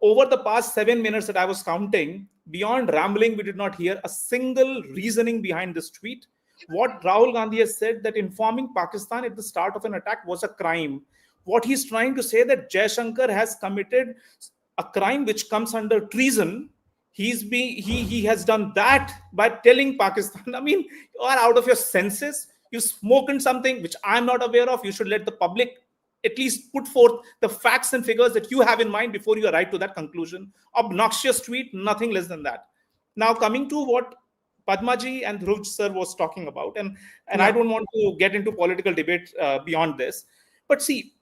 Over the past 7 minutes that I was counting, beyond rambling, we did not hear a single reasoning behind this tweet. What Rahul Gandhi has said, that informing Pakistan at the start of an attack was a crime. What he's trying to say, that Jaishankar has committed a crime which comes under treason. He has done that by telling Pakistan. I mean, you are out of your senses. You've spoken something which I'm not aware of. You should let the public at least put forth the facts and figures that you have in mind before you arrive to that conclusion. Obnoxious tweet, nothing less than that. Now, coming to what Padmaji and Dhruv sir was talking about, and I don't want to get into political debate beyond this, but see,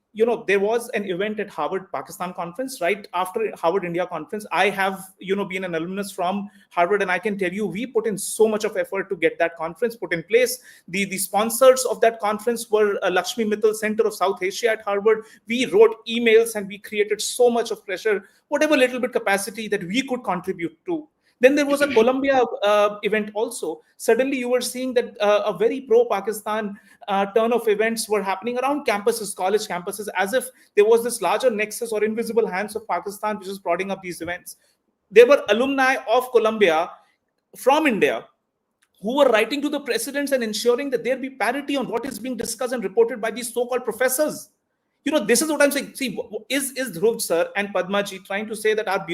there was an event at Harvard Pakistan conference right after Harvard India conference. I have, been an alumnus from Harvard, and I can tell you, we put in so much of effort to get that conference put in place. The sponsors of that conference were Lakshmi Mittal Center of South Asia at Harvard. We wrote emails and we created so much of pressure, whatever little bit capacity that we could contribute to. Then there was a Columbia event also. Suddenly you were seeing that a very pro-Pakistan turn of events were happening around campuses, college campuses, as if there was this larger nexus or invisible hands of Pakistan which is prodding up these events. There were alumni of Columbia from India who were writing to the presidents and ensuring that there be parity on what is being discussed and reported by these so-called professors. This is what I'm saying. See, is Dhruv sir and Padma ji trying to say that our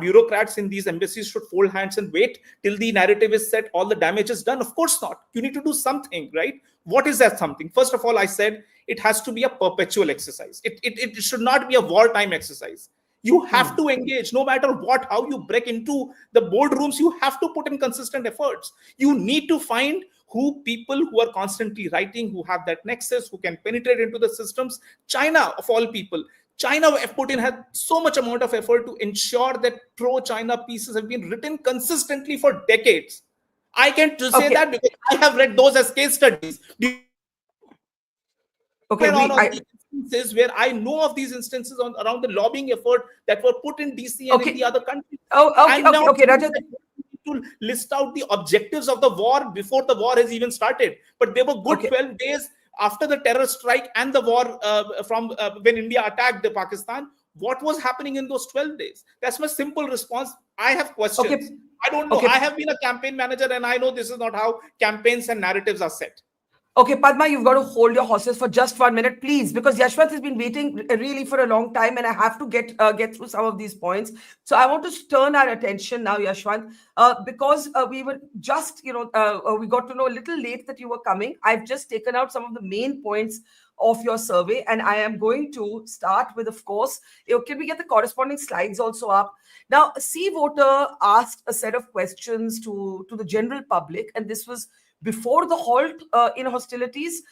bureaucrats in these embassies should fold hands and wait till the narrative is set, all the damage is done? Of course not. You need to do something, right? What is that something? First of all, I said it has to be a perpetual exercise. It should not be a wartime exercise. You have to engage no matter how you break into the boardrooms. You have to put in consistent efforts. You need to find people who are constantly writing, who have that nexus, who can penetrate into the systems. China, of all people, China had so much amount of effort to ensure that pro-China pieces have been written consistently for decades. I can say that because I have read those as case studies. Instances where I know of these instances around the lobbying effort that were put in DC and in the other countries. Okay, Rajat. To list out the objectives of the war before the war has even started, but there were good 12 days after the terror strike and the war from when India attacked Pakistan. What was happening in those 12 days? That's my simple response. I have questions. I don't know. I have been a campaign manager and I know this is not how campaigns and narratives are set. Okay, Padma, you've got to hold your horses for just 1 minute, please, because Yashwant has been waiting really for a long time, and I have to get through some of these points. So I want to turn our attention now, Yashwant, because we were just, we got to know a little late that you were coming. I've just taken out some of the main points of your survey, and I am going to start with, of course, can we get the corresponding slides also up? Now, C Voter asked a set of questions to the general public, and this was before the halt in hostilities,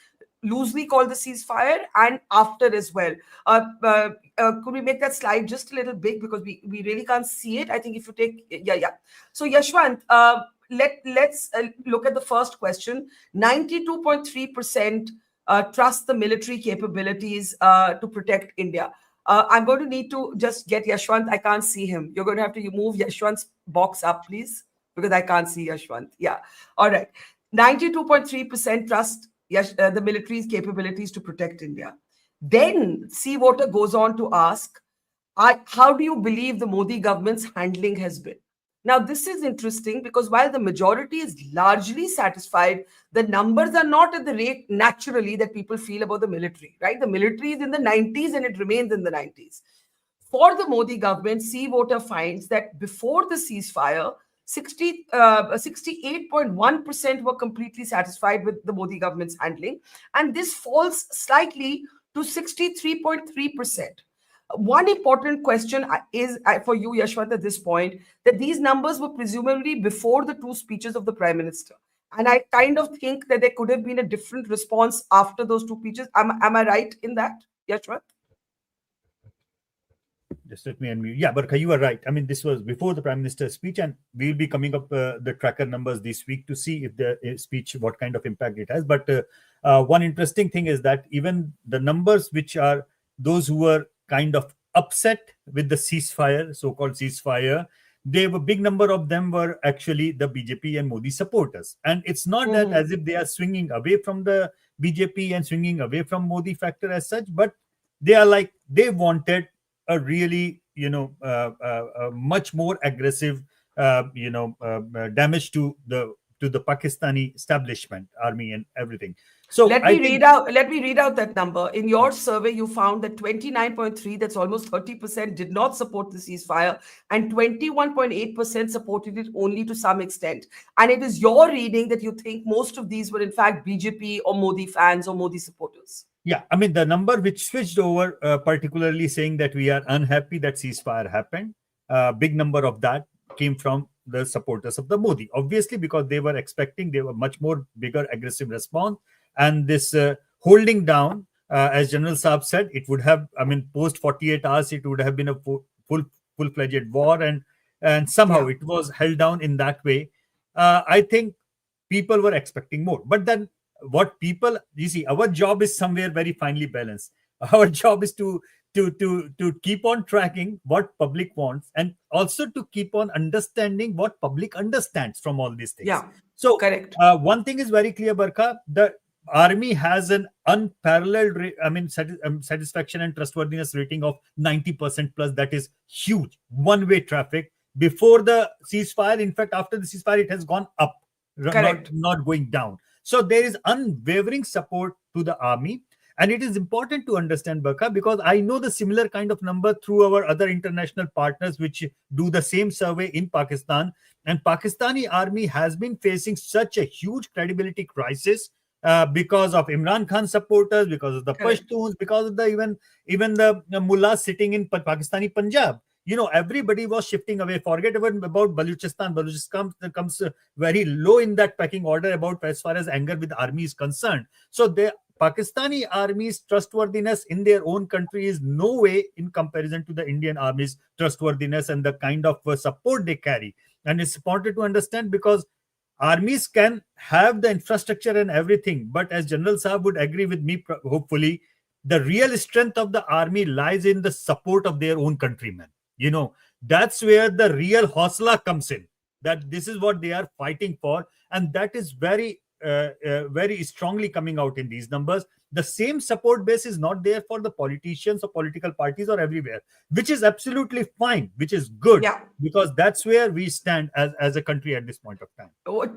loosely called the ceasefire, and after as well. Could we make that slide just a little big, because we really can't see it? I think if you take, yeah. So Yashwant, let's look at the first question. 92.3% trust the military capabilities to protect India. I'm going to need to just get Yashwant. I can't see him. You're going to have to move Yashwant's box up, please, because I can't see Yashwant. Yeah. All right. 92.3% trust the military's capabilities to protect India. Then C Voter goes on to ask, how do you believe the Modi government's handling has been? Now, this is interesting because while the majority is largely satisfied, the numbers are not at the rate naturally that people feel about the military, right? The military is in the 90s and it remains in the 90s. For the Modi government, C Voter finds that before the ceasefire, 68.1% were completely satisfied with the Modi government's handling, and this falls slightly to 63.3%. One important question is for you, Yashwant, at this point, that these numbers were presumably before the two speeches of the Prime Minister. And I kind of think that there could have been a different response after those two speeches. Am I right in that, Yashwant? Just let me unmute. Yeah, Barkha, you are right. I mean, this was before the Prime Minister's speech, and we'll be coming up the tracker numbers this week to see if the speech, what kind of impact it has. But one interesting thing is that even the numbers which are those who were kind of upset with the ceasefire, so-called ceasefire, a big number of them were actually the BJP and Modi supporters. And it's not that as if they are swinging away from the BJP and swinging away from Modi factor as such, but they are like, they wanted a really, much more aggressive, damage to the Pakistani establishment, army and everything. So let me read out that number. In your survey, you found that 29.3, that's almost 30%, did not support the ceasefire, and 21.8% supported it only to some extent. And it is your reading that you think most of these were in fact BJP or Modi fans or Modi supporters. Yeah, I mean, the number which switched over, particularly saying that we are unhappy that ceasefire happened, big number of that came from the supporters of the Modi, obviously, because they were expecting much more bigger aggressive response. And this holding down, as General Saab said, it would have, I mean, post 48 hours, it would have been a full-fledged war, and somehow it was held down in that way. I think people were expecting more. But then what people, you see, our job is somewhere very finely balanced. Our job is to keep on tracking what public wants, and also to keep on understanding what public understands from all these things. Yeah, so correct. One thing is very clear, Barkha, the army has an unparalleled, satisfaction and trustworthiness rating of 90% plus. That is huge. One-way traffic. before the ceasefire. In fact, after the ceasefire, it has gone up, Correct. not going down. So there is unwavering support to the army. And it is important to understand, Barkha, because I know the similar kind of number through our other international partners, which do the same survey in Pakistan. And Pakistani army has been facing such a huge credibility crisis because of Imran Khan supporters, because of the Correct. Pashtuns, because of the even the mullahs sitting in Pakistani Punjab. Everybody was shifting away. Forget even about Baluchistan. Baluchistan comes very low in that pecking order about as far as anger with army is concerned. So the Pakistani army's trustworthiness in their own country is no way in comparison to the Indian army's trustworthiness and the kind of support they carry. And it's important to understand, because armies can have the infrastructure and everything, but as General Saab would agree with me, hopefully, the real strength of the army lies in the support of their own countrymen. That's where the real hosla comes in, that this is what they are fighting for, and that is very very strongly coming out in these numbers. The same support base is not there for the politicians or political parties or everywhere, which is absolutely fine, which is good, because that's where we stand as a country at this point of time.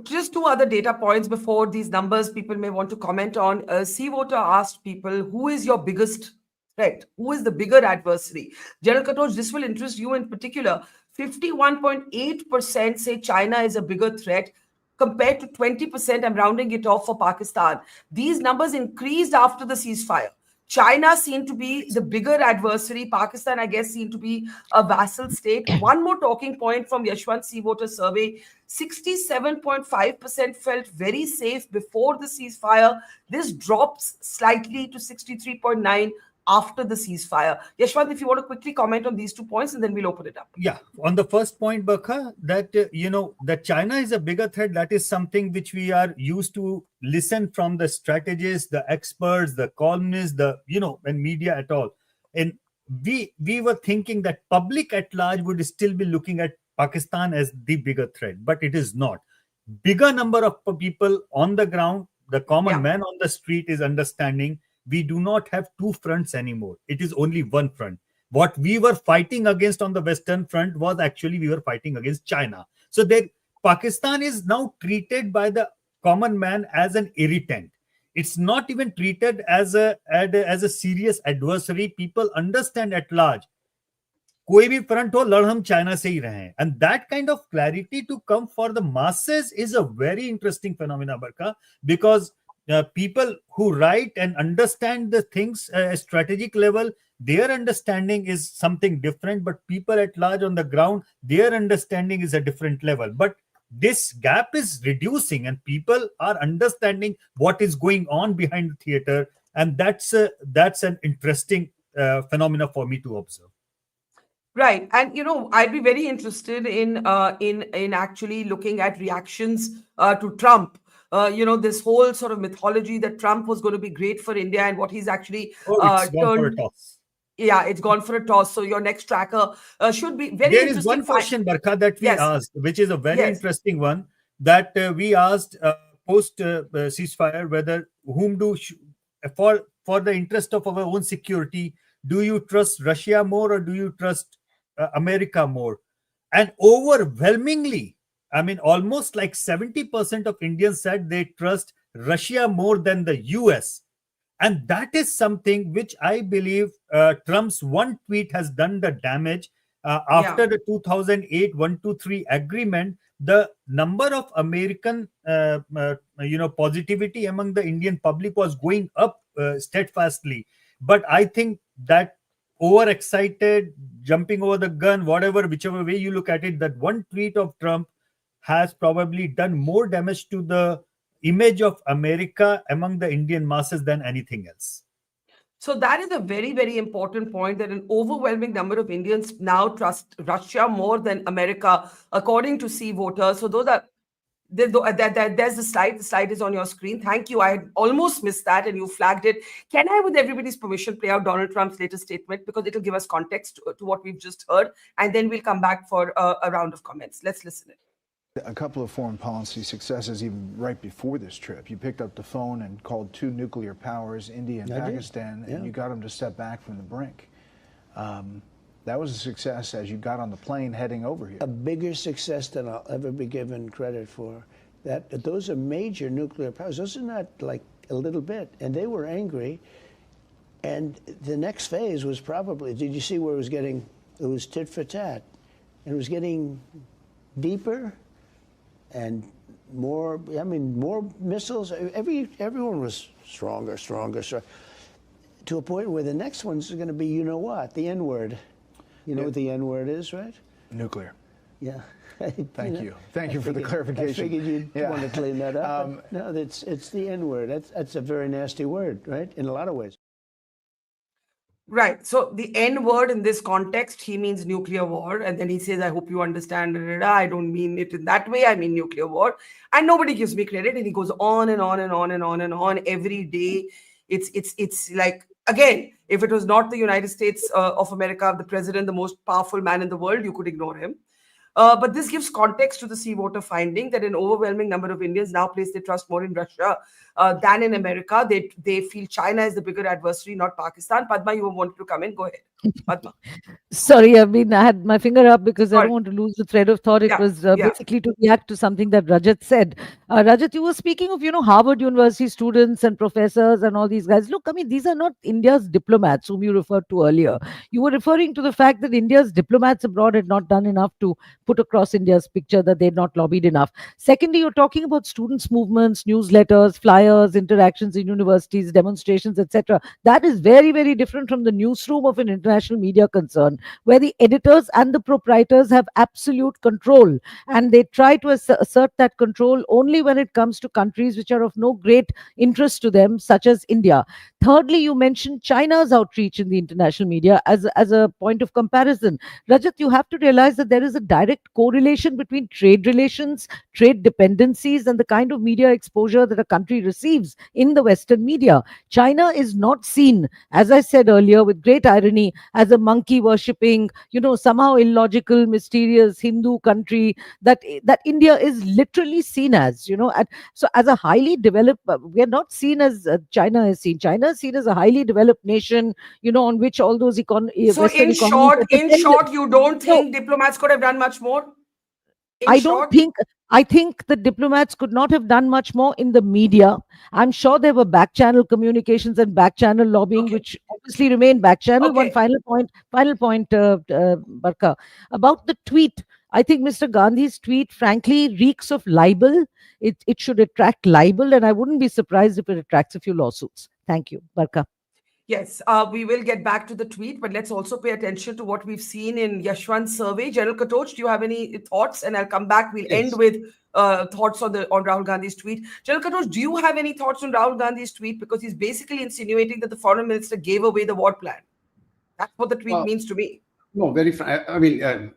Just two other data points before these numbers people may want to comment on. C-Voter asked people, who is your biggest threat? Who is the bigger adversary? General Katoch, this will interest you in particular. 51.8% say China is a bigger threat, compared to 20%, I'm rounding it off, for Pakistan. These numbers increased after the ceasefire. China seemed to be the bigger adversary. Pakistan, I guess, seemed to be a vassal state. One more talking point from Yashwant C-Voter survey. 67.5% felt very safe before the ceasefire. This drops slightly to 63.9% after the ceasefire. Yashwant, if you want to quickly comment on these 2 points, and then we'll open it up. Yeah, on the first point, Barkha, that that China is a bigger threat, that is something which we are used to listen from the strategists, the experts, the columnists, and media at all. And we were thinking that public at large would still be looking at Pakistan as the bigger threat, but it is not. Bigger number of people on the ground, the common man on the street is understanding we do not have two fronts anymore. It is only one front. What we were fighting against on the Western front was actually we were fighting against China. So Pakistan is now treated by the common man as an irritant. It's not even treated as a serious adversary. People understand at large, कोई भी front हो, लड़ हम China से ही रहे हैं. And that kind of clarity to come for the masses is a very interesting phenomenon, Barkha, because people who write and understand the things at a strategic level, their understanding is something different, but people at large on the ground, their understanding is a different level. But this gap is reducing and people are understanding what is going on behind the theater, and that's an interesting phenomena for me to observe. Right. And, I'd be very interested in actually looking at reactions to Trump. This whole sort of mythology that Trump was going to be great for India, and what he's actually it's gone for a toss. Yeah, it's gone for a toss. So your next tracker should be very There interesting. There is one question, Barkha, that we asked, which is a very interesting one, that we asked post ceasefire whether for the interest of our own security, do you trust Russia more or do you trust America more? And overwhelmingly, I mean, almost like 70% of Indians said they trust Russia more than the US. And that is something which I believe Trump's one tweet has done the damage. After the 2008 123 agreement, the number of American positivity among the Indian public was going up steadfastly. But I think that overexcited, jumping over the gun, whichever way you look at it, that one tweet of Trump has probably done more damage to the image of America among the Indian masses than anything else. So that is a very, very important point, that an overwhelming number of Indians now trust Russia more than America, according to C-Voter. So there's the slide. The slide is on your screen. Thank you. I had almost missed that and you flagged it. Can I, with everybody's permission, play out Donald Trump's latest statement, because it'll give us context to what we've just heard, and then we'll come back for a round of comments. Let's listen in. A couple of foreign policy successes even right before this trip. You picked up the phone and called two nuclear powers, India and Pakistan, and you got them to step back from the brink. That was a success as you got on the plane heading over here. A bigger success than I'll ever be given credit for. Those are major nuclear powers. Those are not like a little bit. And they were angry. And the next phase was probably, did you see where it was getting, it was tit for tat. And it was getting deeper and more, I mean, more missiles. Everyone was stronger, to a point where the next one's going to be, you know what, the N-word. You know what the N-word is, right? Nuclear. Yeah. Thank you. Thank you for the clarification. I figured you'd want to clean that up. No, it's the N-word. That's a very nasty word, right? In a lot of ways. Right. So the N word in this context, he means nuclear war. And then he says, I hope you understand. I don't mean it in that way. I mean nuclear war. And nobody gives me credit. And he goes on and on and on and on and on every day. It's like, again, if it was not the United States of America, the president, the most powerful man in the world, you could ignore him. But this gives context to the sea water finding that an overwhelming number of Indians now place their trust more in Russia than in America. They feel China is the bigger adversary, not Pakistan. Padma, you wanted to come in. Go ahead. Padma. Sorry, I mean, I had my finger up because I don't want to lose the thread of thought. It was basically to react to something that Rajat said. Rajat, you were speaking of, Harvard University students and professors and all these guys. Look, I mean, these are not India's diplomats whom you referred to earlier. You were referring to the fact that India's diplomats abroad had not done enough to put across India's picture, that they'd not lobbied enough. Secondly, you're talking about students' movements, newsletters, flyers, interactions in universities, demonstrations, etc. That is very, very different from the newsroom of an international media concern, where the editors and the proprietors have absolute control, and they try to assert that control only when it comes to countries which are of no great interest to them, such as India. Thirdly, you mentioned China's outreach in the international media as a point of comparison. Rajat, you have to realize that there is a direct correlation between trade relations, trade dependencies, and the kind of media exposure that a country receives in the Western media. China is not seen, as I said earlier, with great irony, as a monkey worshipping, somehow illogical, mysterious Hindu country that India is literally seen as, so as a highly developed, we are not seen as China is seen. China is seen as a highly developed nation, on which all those So in short, you don't think diplomats could have done much more? I think the diplomats could not have done much more in the media. I'm sure there were back channel communications and back channel lobbying, which obviously remain back channel. One final point, Barkha, about the tweet. I think Mr. Gandhi's tweet, frankly, reeks of libel. It should attract libel, and I wouldn't be surprised if it attracts a few lawsuits. Thank you, Barkha. Yes, we will get back to the tweet, but let's also pay attention to what we've seen in Yashwant's survey. General Katoch, do you have any thoughts? And I'll come back. We'll end with thoughts on Rahul Gandhi's tweet. General Katoch, do you have any thoughts on Rahul Gandhi's tweet? Because he's basically insinuating that the foreign minister gave away the war plan. That's what the tweet means to me. No, I mean,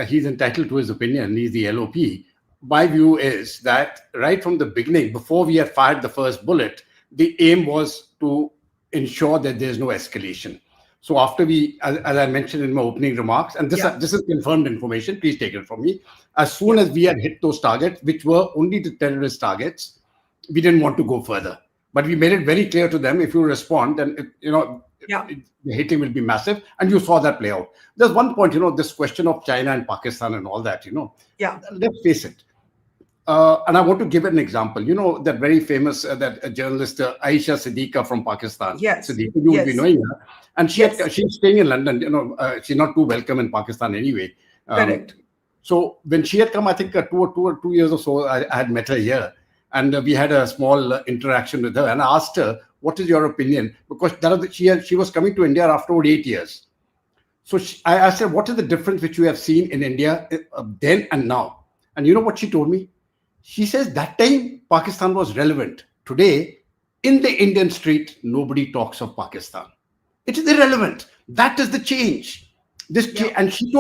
he's entitled to his opinion. He's the LOP. My view is that right from the beginning, before we had fired the first bullet, the aim was to ensure that there's no escalation. So after as I mentioned in my opening remarks, and this is confirmed information, please take it from me. As soon as we had hit those targets, which were only the terrorist targets, we didn't want to go further. But we made it very clear to them, if you respond, then the hitting will be massive. And you saw that play out. There's one point, this question of China and Pakistan and all that, let's face it. And I want to give an example. That very famous that journalist Aisha Siddiqa from Pakistan. Yes. Siddiqa, you will be knowing her. And she's staying in London. She's not too welcome in Pakistan anyway. Correct. So when she had come, I think 2 years or so, I had met her here. And we had a small interaction with her. And I asked her, what is your opinion? Because she was coming to India after about 8 years. So I asked her, what is the difference which you have seen in India then and now? And you know what she told me? She says that time Pakistan was relevant. Today, in the Indian street, nobody talks of Pakistan. It is irrelevant. That is the change. And she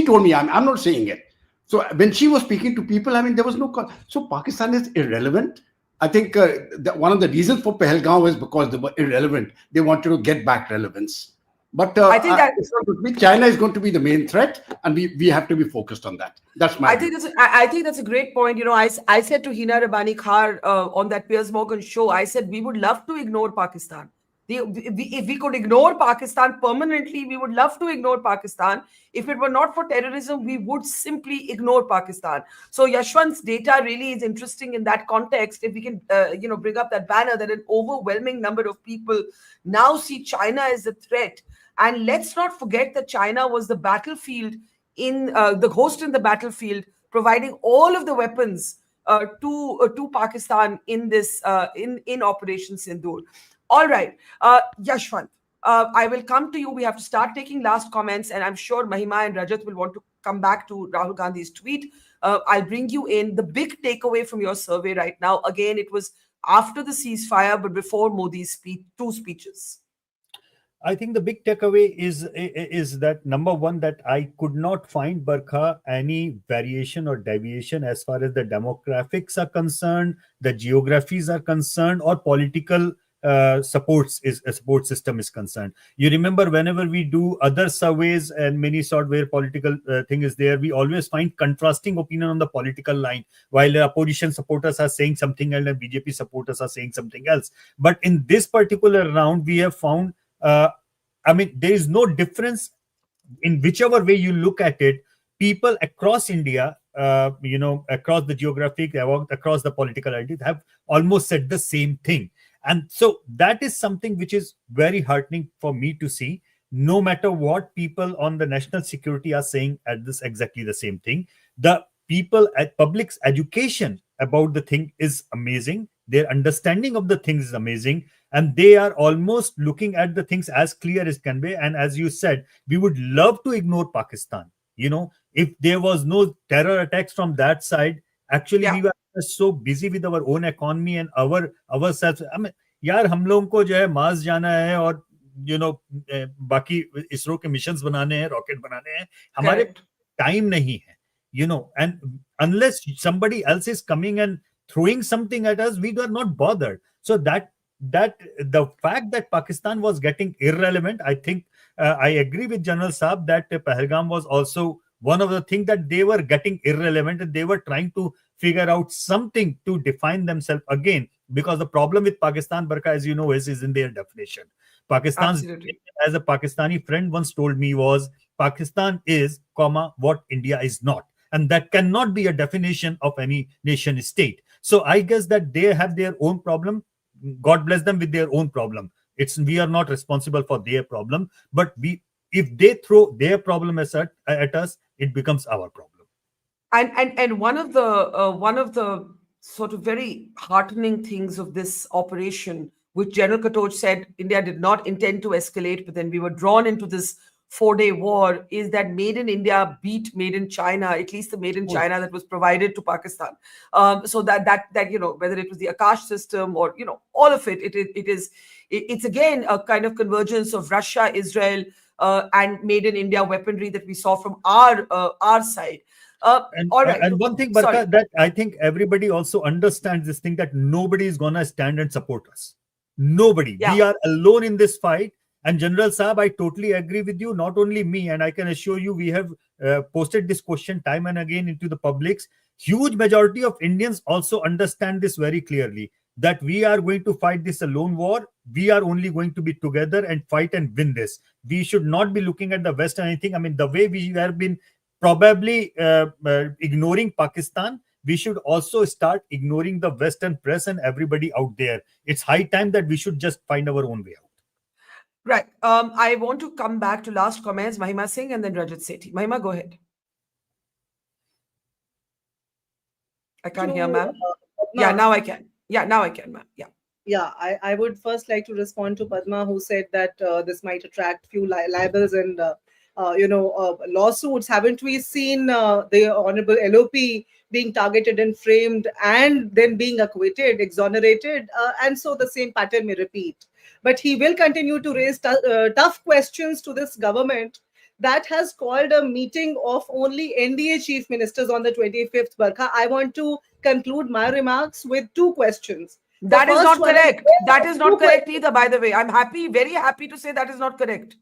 told me, I'm not saying it. So when she was speaking to people, I mean, there was no. So Pakistan is irrelevant. I think one of the reasons for Pahalgam was because they were irrelevant. They wanted to get back relevance. But I think China is going to be the main threat, and we have to be focused on that. That's my. I think that's a great point. I said to Hina Rabani Khar on that Piers Morgan show, I said we would love to ignore Pakistan. If we could ignore Pakistan permanently, we would love to ignore Pakistan. If it were not for terrorism, we would simply ignore Pakistan. So Yashwant's data really is interesting in that context. If we can, bring up that banner that an overwhelming number of people now see China as a threat. And let's not forget that China was the battlefield the host in the battlefield, providing all of the weapons to Pakistan in this in Operation Sindoor. All right, Yashwant, I will come to you. We have to start taking last comments, and I'm sure Mahima and Rajat will want to come back to Rahul Gandhi's tweet. I'll bring you in. The big takeaway from your survey right now, again, it was after the ceasefire, but before Modi's two speeches. I think the big takeaway is that number one, that I could not find, Barkha, any variation or deviation as far as the demographics are concerned, the geographies are concerned, or political support system is concerned. You remember whenever we do other surveys and many sort where political thing is there, we always find contrasting opinion on the political line, while the opposition supporters are saying something else and BJP supporters are saying something else. But in this particular round, we have found there is no difference in whichever way you look at it. People across India, across the geographic, across the political ideas, have almost said the same thing. And so that is something which is very heartening for me to see. No matter what people on the national security are saying at this exactly the same thing, the people at public's education about the thing is amazing. Their understanding of the things is amazing. And they are almost looking at the things as clear as can be. And as you said, we would love to ignore Pakistan. If there was no terror attacks from that side, actually we were so busy with our own economy and ourselves. यार हम लोगों को जो है Mars जाना है और बाकी इसरो के मिशंस बनाने हैं, रॉकेट बनाने हैं, हमारे टाइम नहीं है, and unless somebody else is coming and throwing something at us, we are not bothered. So that the fact that Pakistan was getting irrelevant, I think I agree with General Saab that Pahalgam was also one of the things that they were getting irrelevant, and they were trying to figure out something to define themselves again, because the problem with Pakistan, Barkha, as you know, is in their definition. Pakistan's, as a Pakistani friend once told me, was Pakistan is, what India is not. And that cannot be a definition of any nation state. So I guess that they have their own problem. God bless them with their own problem. We are not responsible for their problem, but if they throw their problem at us, it becomes our problem. And one of the sort of very heartening things of this operation, which General Katoch said India did not intend to escalate, but then we were drawn into this 4-day war, is that Made in India beat Made in China, at least the Made in China that was provided to Pakistan. So that whether it was the Akash system or all of it's again a kind of convergence of Russia, Israel, and Made in India weaponry that we saw from our side. All right. And one thing, Barkha, that I think everybody also understands this thing, that nobody is gonna stand and support us. Nobody. We are alone in this fight. And General Saab, I totally agree with you. Not only me, and I can assure you, we have posted this question time and again into the publics. Huge majority of Indians also understand this very clearly, that we are going to fight this alone war. We are only going to be together and fight and win this. We should not be looking at the West or anything. The way we have been probably ignoring Pakistan, we should also start ignoring the Western press and everybody out there. It's high time that we should just find our own way out. Right. I want to come back to last comments, Mahima Singh and then Rajat Sethi. Mahima, go ahead. I can't hear, ma'am. Now I can. Now I can, ma'am. I would first like to respond to Padma, who said that this might attract few libels and lawsuits. Haven't we seen the Honorable LOP being targeted and framed and then being acquitted, exonerated? And so the same pattern may repeat. But he will continue to raise tough questions to this government that has called a meeting of only NDA chief ministers on the 25th, Barkha. I want to conclude my remarks with two questions. That is not correct. That is not correct either, by the way. I'm very happy to say that is not correct.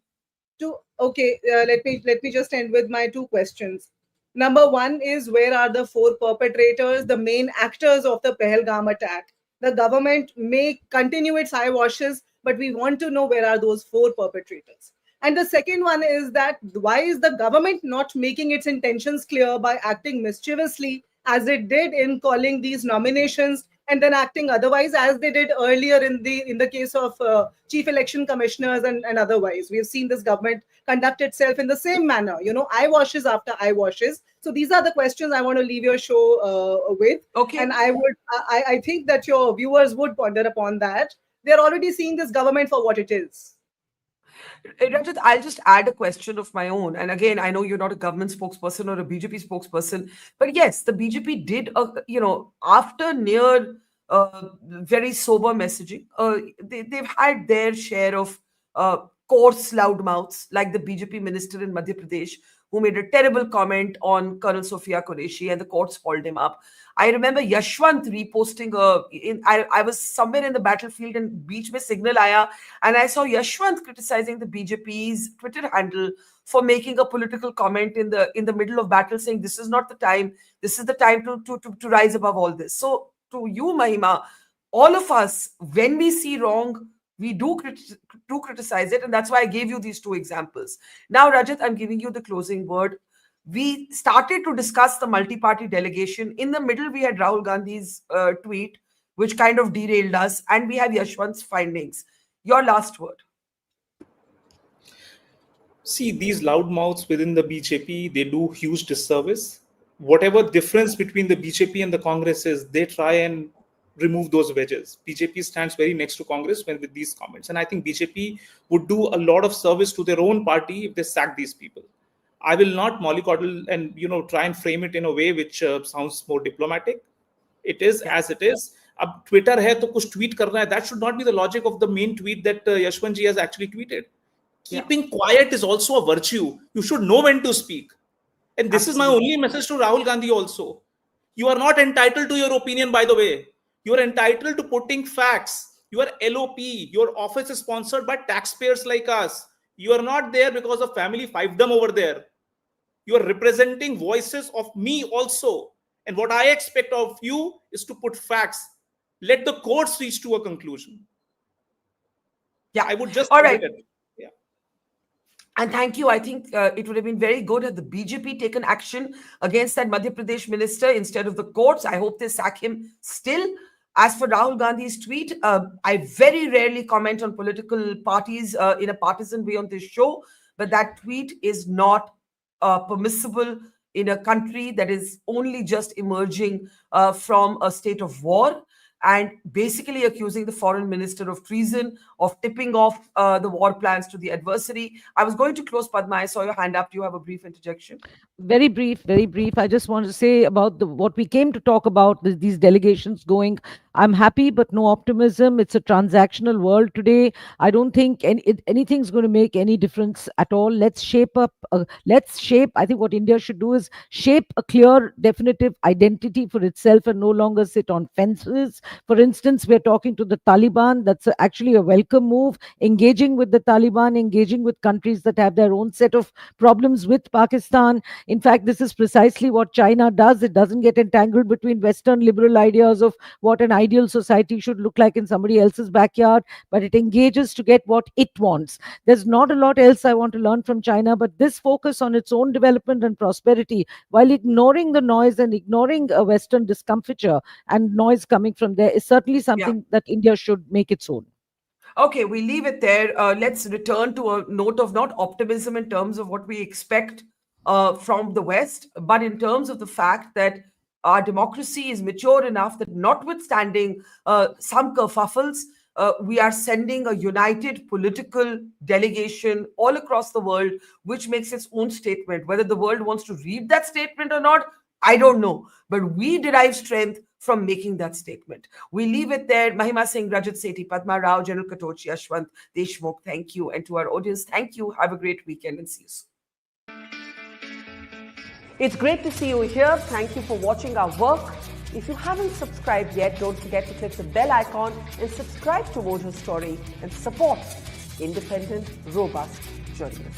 Let me just end with my two questions. Number one is, where are the 4 perpetrators, the main actors of the Pahalgam attack? The government may continue its eyewashes, but we want to know where are those 4 perpetrators. And the second one is that why is the government not making its intentions clear by acting mischievously as it did in calling these nominations and then acting otherwise as they did earlier in the case of chief election commissioners and otherwise. We have seen this government conduct itself in the same manner, eyewashes after eyewashes. So these are the questions I want to leave your show with. Okay. And I think that your viewers would ponder upon that. They're already seeing this government for what it is. Rajat, I'll just add a question of my own. And again, I know you're not a government spokesperson or a BJP spokesperson, but yes, the BJP did, after near very sober messaging, they've had their share of coarse loudmouths, like the BJP minister in Madhya Pradesh, who made a terrible comment on Colonel Sophia Qureshi, and the courts followed him up. I remember Yashwant reposting I was somewhere in the battlefield and beach mein signal aaya, and I saw Yashwant criticizing the BJP's Twitter handle for making a political comment in the middle of battle, saying this is not the time. This is the time to rise above all this. So to you, Mahima, all of us, when we see wrong, we do criticize it, and that's why I gave you these 2 examples. Now, Rajat, I'm giving you the closing word. We started to discuss the multi-party delegation. In the middle, we had Rahul Gandhi's tweet, which kind of derailed us, and we have Yashwant's findings. Your last word. See, these loudmouths within the BJP, they do huge disservice. Whatever difference between the BJP and the Congress is, they try and remove those wedges. BJP stands very next to Congress with these comments. And I think BJP would do a lot of service to their own party if they sack these people. I will not mollycoddle and try and frame it in a way which sounds more diplomatic. It is as it is. Ab Twitter hai to kuch tweet karna hai. That should not be the logic of the main tweet that Yashwant ji has actually tweeted. Keeping quiet is also a virtue. You should know when to speak. And this is my only message to Rahul Gandhi also. You are not entitled to your opinion, by the way. You are entitled to putting facts. Your LOP, your office is sponsored by taxpayers like us. You are not there because of family fiefdom over there. You are representing voices of me also. And what I expect of you is to put facts. Let the courts reach to a conclusion. Yeah, I would just... All right. Yeah. And thank you. I think it would have been very good had the BJP taken action against that Madhya Pradesh minister instead of the courts. I hope they sack him still. As for Rahul Gandhi's tweet, I very rarely comment on political parties in a partisan way on this show, but that tweet is not permissible in a country that is only just emerging from a state of war, and basically accusing the foreign minister of treason, of tipping off the war plans to the adversary. I was going to close, Padma. I saw your hand up. Do you have a brief interjection? Very brief, very brief. I just want to say about what we came to talk about, these delegations going. I'm happy, but no optimism. It's a transactional world today. I don't think anything's going to make any difference at all. Let's shape. I think what India should do is shape a clear, definitive identity for itself and no longer sit on fences. For instance, we're talking to the Taliban. That's actually a welcome move. Engaging with the Taliban, engaging with countries that have their own set of problems with Pakistan. In fact, this is precisely what China does. It doesn't get entangled between Western liberal ideas of what an ideal society should look like in somebody else's backyard, but it engages to get what it wants. There's not a lot else I want to learn from China, but this focus on its own development and prosperity while ignoring the noise and ignoring Western discomfiture and noise coming from there is certainly something that India should make its own. Okay, we leave it there. Let's return to a note of not optimism in terms of what we expect from the West, but in terms of the fact that our democracy is mature enough that notwithstanding some kerfuffles, we are sending a united political delegation all across the world, which makes its own statement. Whether the world wants to read that statement or not, I don't know. But we derive strength from making that statement. We leave it there. Mahima Singh, Rajat, Sethi, Padma Rao, General Katoch, Yashwant, Deshmukh, thank you. And to our audience, thank you. Have a great weekend and see you soon. It's great to see you here. Thank you for watching our work. If you haven't subscribed yet, don't forget to click the bell icon and subscribe to Mojo Story and support independent, robust journalism.